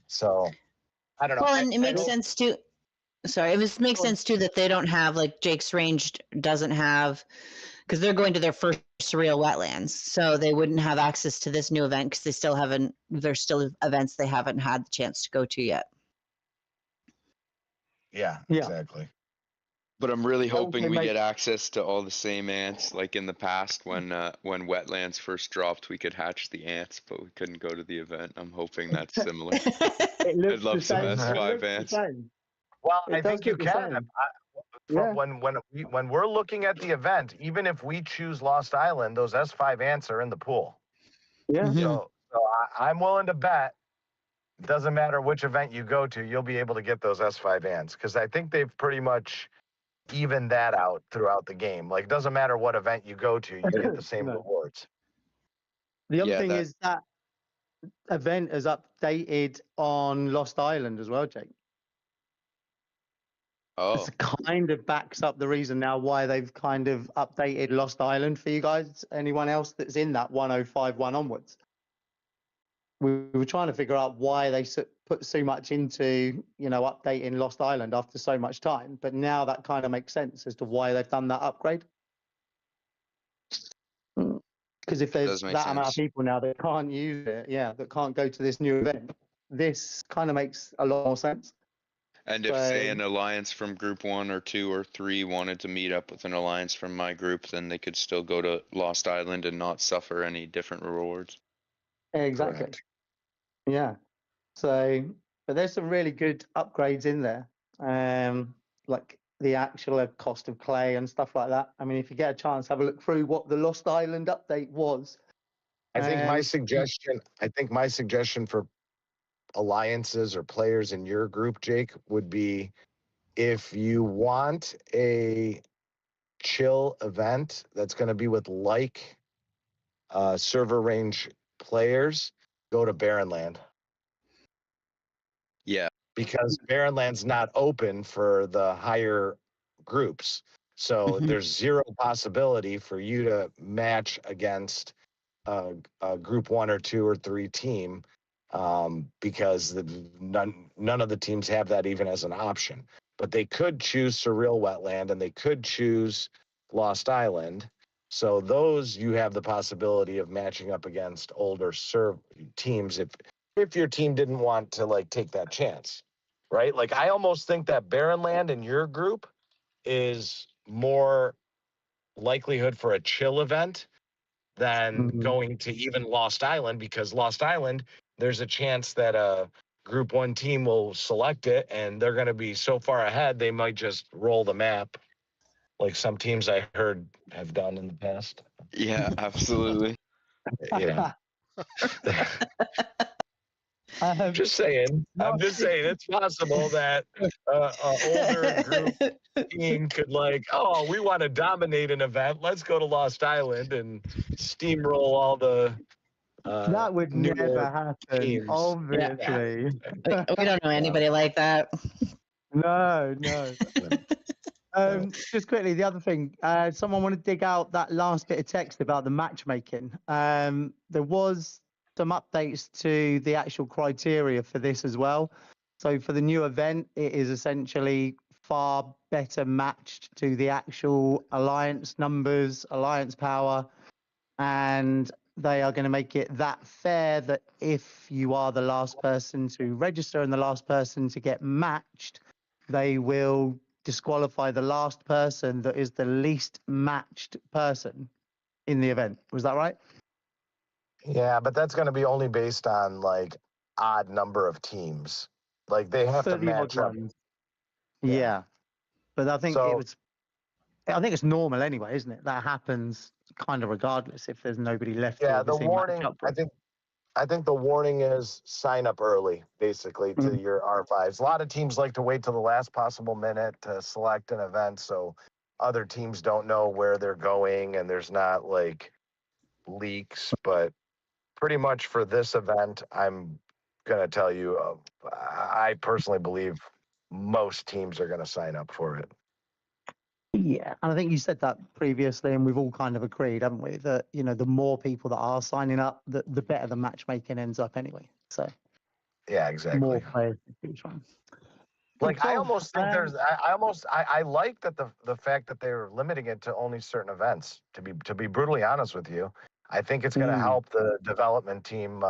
So I don't know. Well, and it makes sense too. Sorry, it makes sense too that they don't have, like, Jake's Range doesn't have, because they're going to their first surreal wetlands, so they wouldn't have access to this new event because they still haven't. There's still events they haven't had the chance to go to yet. Yeah, Yeah. exactly. But I'm really Well, hoping they we make- get access to all the same ants, like in the past when wetlands first dropped. We could hatch the ants, but we couldn't go to the event. I'm hoping that's similar. It looks I'd love the some same. S5 It looks the ants. same. Well, It I does think you look the can. same. From Yeah. when we're looking at the event, even if we choose Lost Island, those S5 ants are in the pool. Yeah. Mhm. So I'm willing to bet. It doesn't matter which event you go to, you'll be able to get those S5 ants, because I think they've pretty much evened that out throughout the game. Like, it doesn't matter what event you go to, you get the same No. rewards. The other Yeah, thing that- is that event is updated on Lost Island as well, Jake. Oh, This kind of backs up the reason now why they've kind of updated Lost Island for you guys. Anyone else that's in that 1051 onwards? We were trying to figure out why they put so much into, updating Lost Island after so much time. But now that kind of makes sense as to why they've done that upgrade. Because if there's does make that amount of sense. people now that can't use it, that can't go to this new event, this kind of makes a lot more sense. And if, say, So- an alliance from group 1 or 2 or 3 wanted to meet up with an alliance from my group, then they could still go to Lost Island and not suffer any different rewards. Exactly. Correct. Yeah. So, but there's some really good upgrades in there. Like the actual cost of clay and stuff like that. I mean, if you get a chance, have a look through what the Lost Island update was. I think my Um, suggestion for alliances or players in your group, Jake, would be, if you want a chill event that's going to be with server range players, go to Barrenland. Yeah. Because Barrenland's not open for the higher groups. So Mhm. there's zero possibility for you to match against a group 1 or 2 or 3 team, because none of the teams have that even as an option. But they could choose Surreal Wetland and they could choose Lost Island. So those, you have the possibility of matching up against older teams if your team didn't want to take that chance, right? Like, I almost think that Barrenland in your group is more likelihood for a chill event than Mhm. going to even Lost Island, because Lost Island, there's a chance that a group 1 team will select it and they're going to be so far ahead they might just roll the map, like some teams I heard have done in the past. Yeah, absolutely. Yeah. Um, Just saying. I'm just saying it's possible that a older group team could we want to dominate an event. Let's go to Lost Island and steamroll all the that would newer never happen, teams. obviously. We don't know anybody like that. No. Just quickly, the other thing, someone want to dig out that last bit of text about the matchmaking. There was some updates to the actual criteria for this as well. So for the new event, it is essentially far better matched to the actual alliance numbers, alliance power, and they are going to make it that fair that if you are the last person to register and the last person to get matched, they will disqualify the last person that is the least matched person in the event. Was that right? Yeah, but that's going to be only based on like odd number of teams. Like they have to For the odd match up. ones. Yeah. Yeah. But I think So- I think it's normal anyway, isn't it? That happens kind of regardless if there's nobody left to Yeah, the obviously match warning. up with. I think the warning is sign up early, basically, to Mhm. your R5s. A lot of teams like to wait till the last possible minute to select an event, so other teams don't know where they're going and there's not like leaks. But pretty much for this event, I'm gonna tell you, I personally believe most teams are gonna sign up for it. Yeah, and I think you said that previously, and we've all kind of agreed, haven't we? That the more people that are signing up, the better the matchmaking ends up anyway. So Yeah, exactly. more players to choose from. Like I Cool. almost think I like that the fact that they're limiting it to only certain events. To be brutally honest with you, I think it's going to help the development team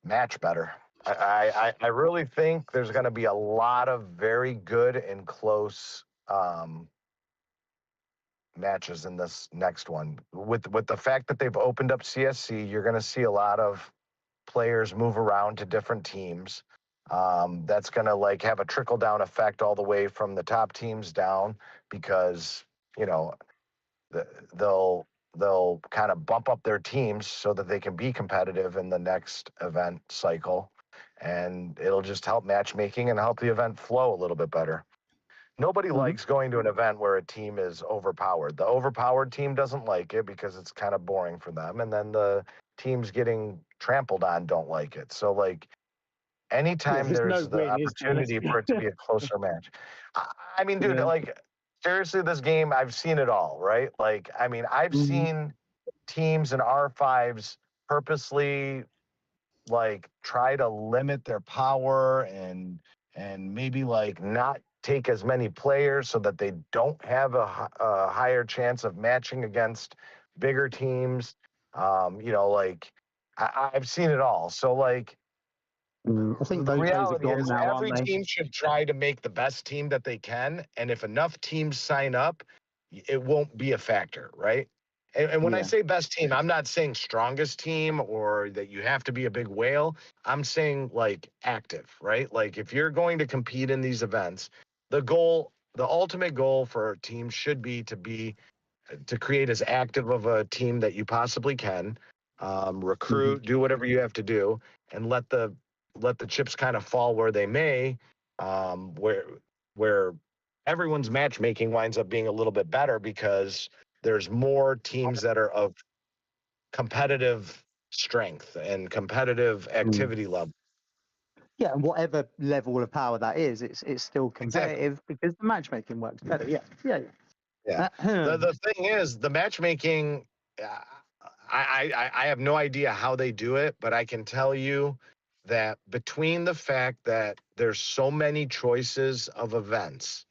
match better. I really think there's going to be a lot of very good and close matches in this next one. With the fact that they've opened up CSC, you're going to see a lot of players move around to different teams. That's going to like have a trickle down effect all the way from the top teams down because they'll kind of bump up their teams so that they can be competitive in the next event cycle, and it'll just help matchmaking and help the event flow a little bit better. Nobody likes going to an event where a team is overpowered. The overpowered team doesn't like it because it's kind of boring for them, and then the teams getting trampled on don't like it. So like anytime there's there's no the win, is there? opportunity for it to be a closer match. I mean, dude, Yeah. like seriously, this game, I've seen it all, right? Like, I mean, I've seen teams in R5s purposely like try to limit their power and maybe like not take as many players so that they don't have a higher chance of matching against bigger teams. Like I've seen it all. So like, I think the those days are reality gone is now, every aren't they? team should try to make the best team that they can. And if enough teams sign up, it won't be a factor, right? And when I Yeah. say best team, I'm not saying strongest team or that you have to be a big whale. I'm saying like active, right? Like if you're going to compete in these events, the ultimate goal for a team should be to create as active of a team that you possibly can, recruit, do whatever you have to do, and let the chips kind of fall where they may, where everyone's matchmaking winds up being a little bit better because there's more teams that are of competitive strength and competitive activity level. Yeah, and whatever level of power that is, it's still competitive because the matchmaking works better. Yeah. Yeah. The thing is, the matchmaking, I have no idea how they do it, but I can tell you that between the fact that there's so many choices of events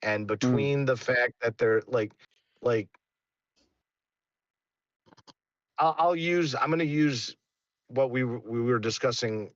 and between the fact that they're like I'm going to use what we were discussing.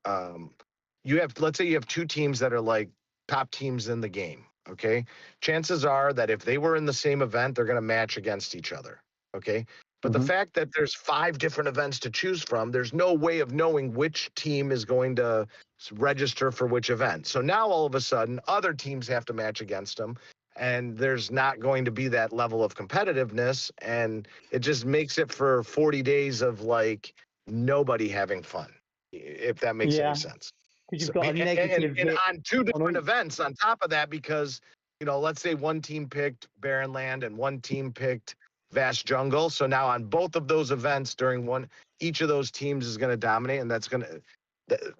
Let's say you have two teams that are like top teams in the game. Okay. Chances are that if they were in the same event, they're going to match against each other. Okay. But the fact that there's 5 different events to choose from, there's no way of knowing which team is going to register for which event. So now all of a sudden, other teams have to match against them. And there's not going to be that level of competitiveness. And it just makes it for 40 days of like nobody having fun, if that makes any sense. Because you've got a negative and hit on 2 different each. events on top of that, because let's say one team picked Barren Land and one team picked Vast Jungle. So now on both of those events during each of those teams is going to dominate, and that's going to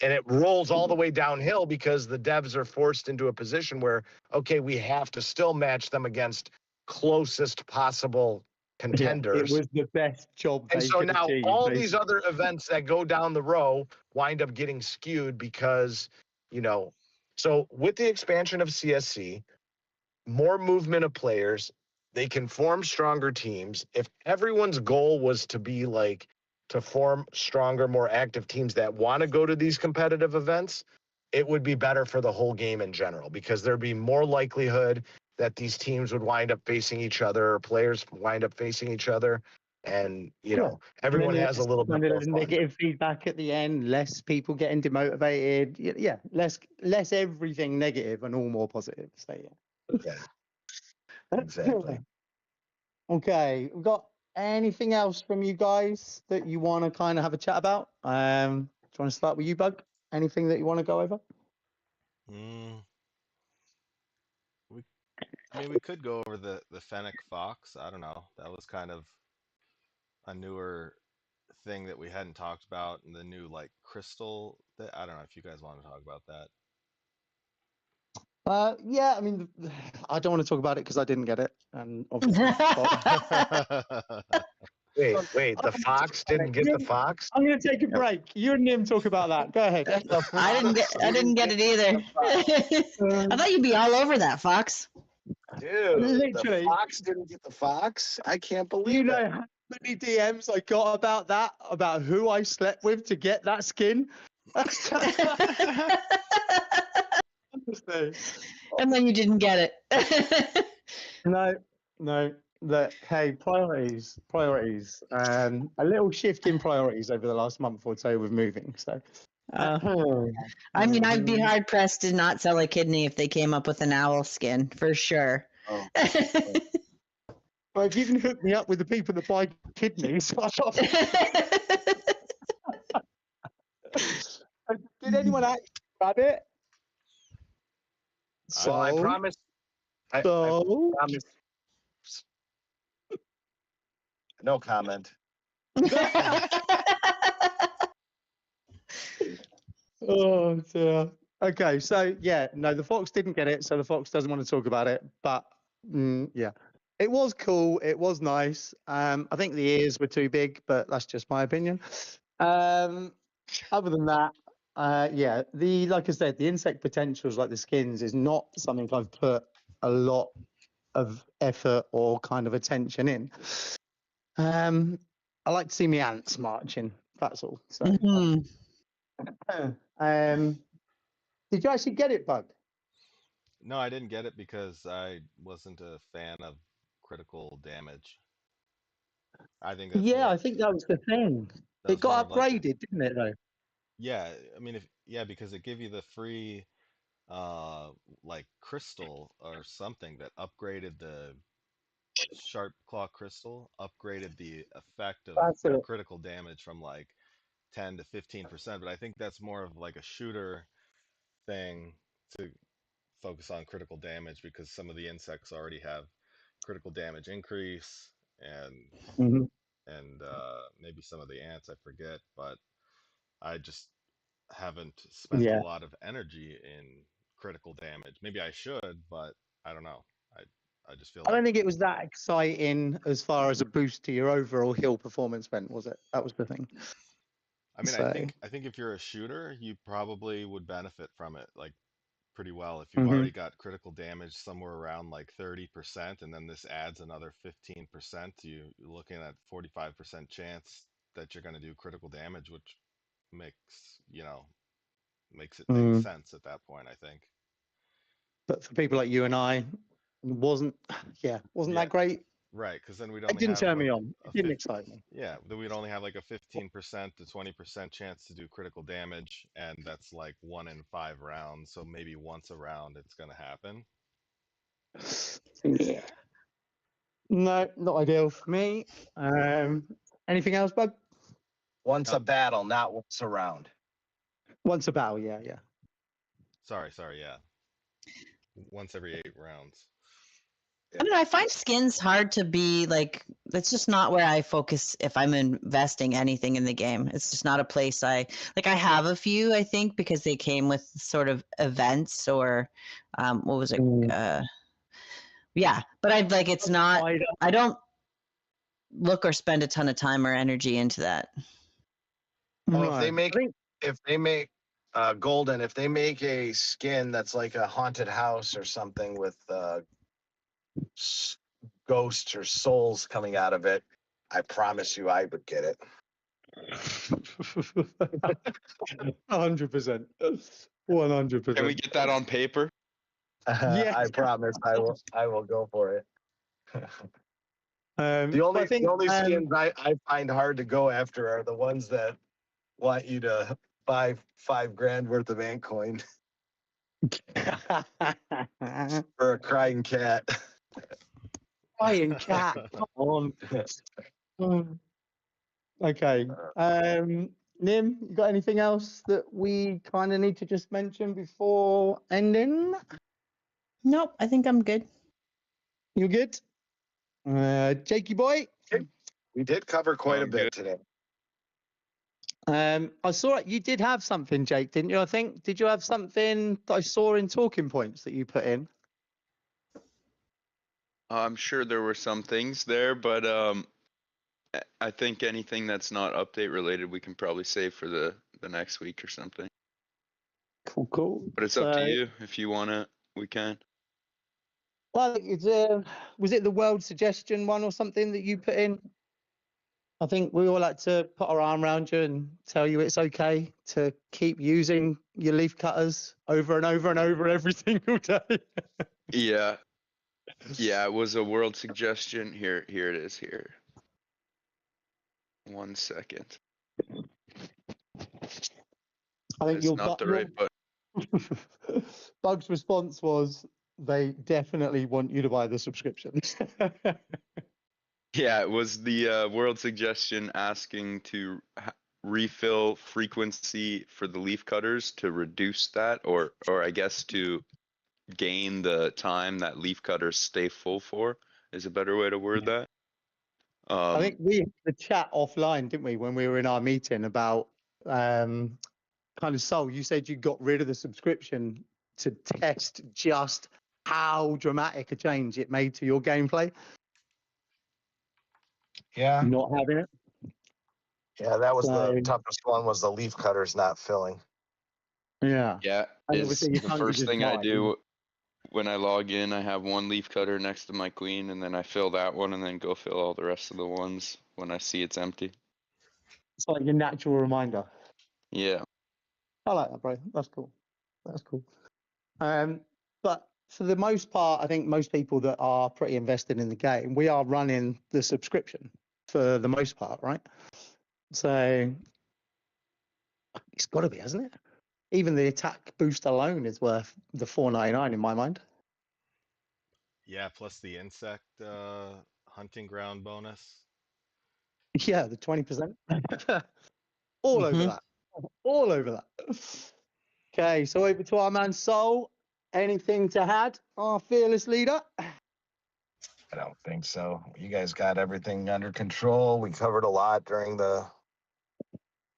and it rolls all the way downhill because the devs are forced into a position where, okay, we have to still match them against closest possible contenders. It was the best job And they so could now achieve. all these other events that go down the row wind up getting skewed because, so with the expansion of CSC, more movement of players, they can form stronger teams. If everyone's goal was to be like to form stronger, more active teams that want to go to these competitive events, it would be better for the whole game in general because there'd be more likelihood that these teams would wind up facing each other or players wind up facing each other. And, everyone has a little bit more fun. Negative feedback at the end, less people getting demotivated. Yeah, less everything negative and all more positive. So, Yeah, exactly. Okay, we've got anything else from you guys that you want to kind of have a chat about? Do you want to start with you, Bug? Anything that you want to go over? We could go over the Fennec Fox. I don't know. That was kind of a newer thing that we hadn't talked about, and the new like crystal. I don't know if you guys want to talk about that. Yeah, I mean, I don't want to talk about it because I didn't get it, and obviously. Wait, the fox didn't get the fox? I'm going to take a break. You and Nim talk about that. Go ahead. I didn't get it either. I thought you'd be all over that, Fox. Dude, Literally. the fox didn't get the fox? I can't believe You it. know how many DMs I got about that, about who I slept with to get that skin? And then you didn't get it. No. Hey, priorities. A little shift in priorities over the last month or so with moving. So, I mean, I'd be hard pressed to not sell a kidney if they came up with an owl skin, for sure. Oh. But if you can hook me up with the people that buy kidneys, did anyone actually grab it? So I promise. I promise. No comment. Oh dear. Okay, so the fox didn't get it, so the fox doesn't want to talk about it. But yeah, it was cool. It was nice. I think the ears were too big, but that's just my opinion. Other than that, like I said, the insect potentials, like the skins, is not something I've put a lot of effort or kind of attention in. I like to see me ants marching. That's all. So, did you actually get it, Bug? No, I didn't get it because I wasn't a fan of critical damage. I think that's I think that was the thing. It got upgraded, didn't it, though? Yeah, I mean, because it gave you the free, like crystal or something that upgraded the sharp claw crystal, upgraded the effect of critical damage from like 10 to 15%. But I think that's more of like a shooter thing to focus on critical damage because some of the insects already have critical damage increase and maybe some of the ants, I forget, but I just haven't spent a lot of energy in critical damage. Maybe I should, but I don't know. I just feel I don't think it was that exciting as far as a boost to your overall heal performance went, was it? That was the thing. I mean, I think if you're a shooter, you probably would benefit from it like pretty well. If you've already got critical damage somewhere around like 30%, and then this adds another 15%, you're looking at 45% chance that you're going to do critical damage, which makes it make sense at that point, I think. But for people like you and I, wasn't that great? Right, because then we'd only it didn't have turn like me on. It didn't excite me. Yeah, then we'd only have like a 15% to 20% chance to do critical damage, and that's like 1 in 5 rounds. So maybe once a round it's going to happen. Yeah. No, not ideal for me. Anything else, Bug? Once a battle, not once a round. Once a battle, yeah. Sorry, yeah. Once every 8 rounds. I don't know. I find skins hard to be like. That's just not where I focus if I'm investing anything in the game. It's just not a place I like. I have a few, I think, because they came with sort of events or, what was it? Yeah, but I like. It's not. I don't look or spend a ton of time or energy into that. Well, if they Right. make Golden, if they make a skin that's like a haunted house or something with ghosts or souls coming out of it, I promise you I would get it. 100%. 100%. Can we get that on paper? Yes. I promise I will go for it. The but I think, only skins I find hard to go after are the ones that want you to buy $5,000 worth of ant coin for a crying cat. Crying cat. Come on. Okay. Nim, you got anything else that we kind of need to just mention before ending? Nope, I think I'm good. You good? Jakey boy? We did cover quite a I'm bit good. today. I saw it. You did have something, Jake, didn't you? I think. Did you have something that I saw in talking points that you put in? I'm sure there were some things there, but I think anything that's not update related, we can probably save for the next week or something. Cool. But it's up to you. If you want to, we can. Well, it's was it the world suggestion one or something that you put in? I think we all had to put our arm around you and tell you it's okay to keep using your leaf cutters over and over and over every single day. Yeah. Yeah, it was a world suggestion. Here it is here. 1 second. I think It's your not the right button. Bug's response was they definitely want you to buy the subscription. Yeah, it was the world suggestion asking to refill frequency for the leaf cutters to reduce that, or I guess to gain the time that leaf cutters stay full for, is a better way to word that. I think we had the chat offline, didn't we, when we were in our meeting about kind of Soul. You said you got rid of the subscription to test just how dramatic a change it made to your gameplay. Yeah. Not having it. Yeah, that was the So- toughest one, was the leaf cutters not filling. Yeah. Yeah, And is obviously you the can't first just thing I buy. do when I log in. I have one leaf cutter next to my queen, and then I fill that one, and then go fill all the rest of the ones when I see it's empty. It's like your natural reminder. Yeah. I like that, bro. That's cool. But for the most part, I think most people that are pretty invested in the game, we are running the subscription for the most part, right? So it's got to be, hasn't it? Even the attack boost alone is worth the $4.99 in my mind. Yeah, plus the insect hunting ground bonus. Yeah, the 20%. All over that. All over that. Okay, so over to our man Soul. Anything to add, our fearless leader? I don't think so. You guys got everything under control. We covered a lot during the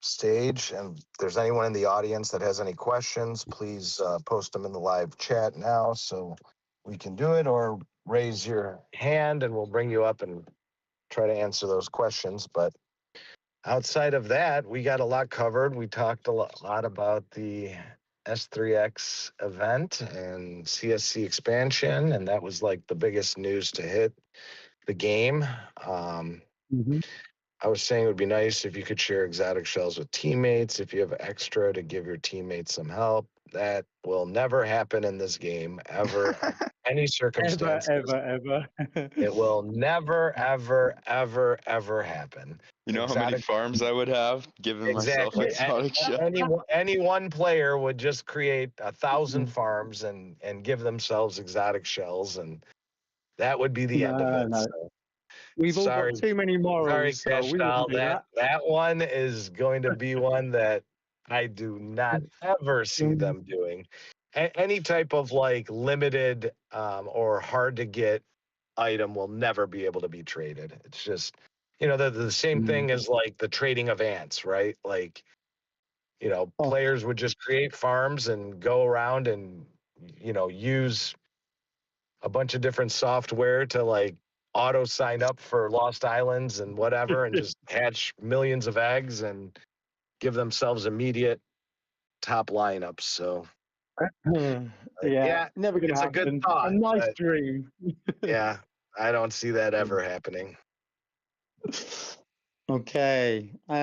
stage. And if there's anyone in the audience that has any questions, please post them in the live chat now so we can do it, or raise your hand and we'll bring you up and try to answer those questions. But outside of that, we got a lot covered. We talked a lot about the S3X event and CSC expansion, and that was like the biggest news to hit the game. I was saying it would be nice if you could share exotic shells with teammates, if you have extra to give your teammates some help. That will never happen in this game, ever, any circumstance. Ever. It will never, ever happen. You know how many Exotic- farms I would have given myself Exactly. exotic shell? Any one player would just create 1,000 farms and give themselves exotic shells, and that would be the end of it. No. So, We've all sorry. got too many morals. sorry, so we Cashtal, wouldn't do that one is going to be one that I do not ever see them doing. Any type of like limited or hard to get item will never be able to be traded. It's just, the same thing as like the trading of ants, right? Like, players would just create farms and go around and, use a bunch of different software to like auto sign up for Lost Islands and whatever, and just hatch millions of eggs and give themselves immediate top lineups. So yeah, never gonna it's a happen. good thought. A nice but, dream. yeah, I don't see that ever happening. Okay. Do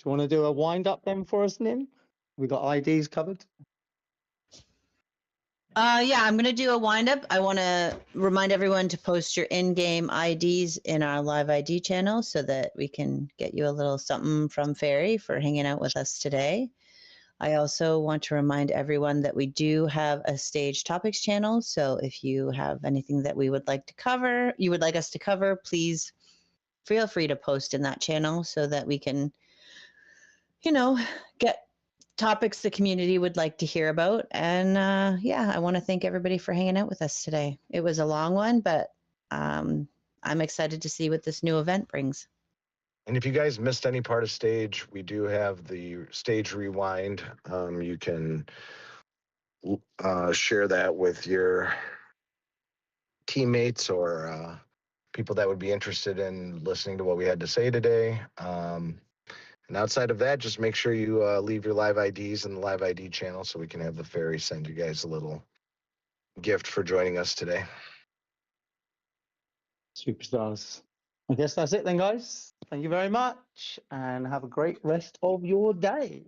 you want to do a wind up then for us, Nim? We got IDs covered. Yeah, I'm gonna do a wind up. I want to remind everyone to post your in-game IDs in our live ID channel so that we can get you a little something from Fairy for hanging out with us today. I also want to remind everyone that we do have a stage topics channel. So if you have anything that we would like to cover, you would like us to cover, please feel free to post in that channel so that we can, get topics the community would like to hear about. And yeah, I want to thank everybody for hanging out with us today. It was a long one, but I'm excited to see what this new event brings. And if you guys missed any part of stage, we do have the stage rewind. You can share that with your teammates or people that would be interested in listening to what we had to say today. And outside of that, just make sure you leave your live IDs in the live ID channel so we can have the Fairy send you guys a little gift for joining us today. Superstars. I guess that's it then, guys. Thank you very much and have a great rest of your day.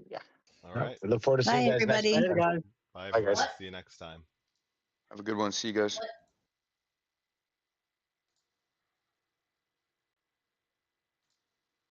All right. We look forward to seeing Bye, you guys everybody. next time. Later, guys. Bye, Bye, everyone. guys. See you next time. Have a good one. See you guys.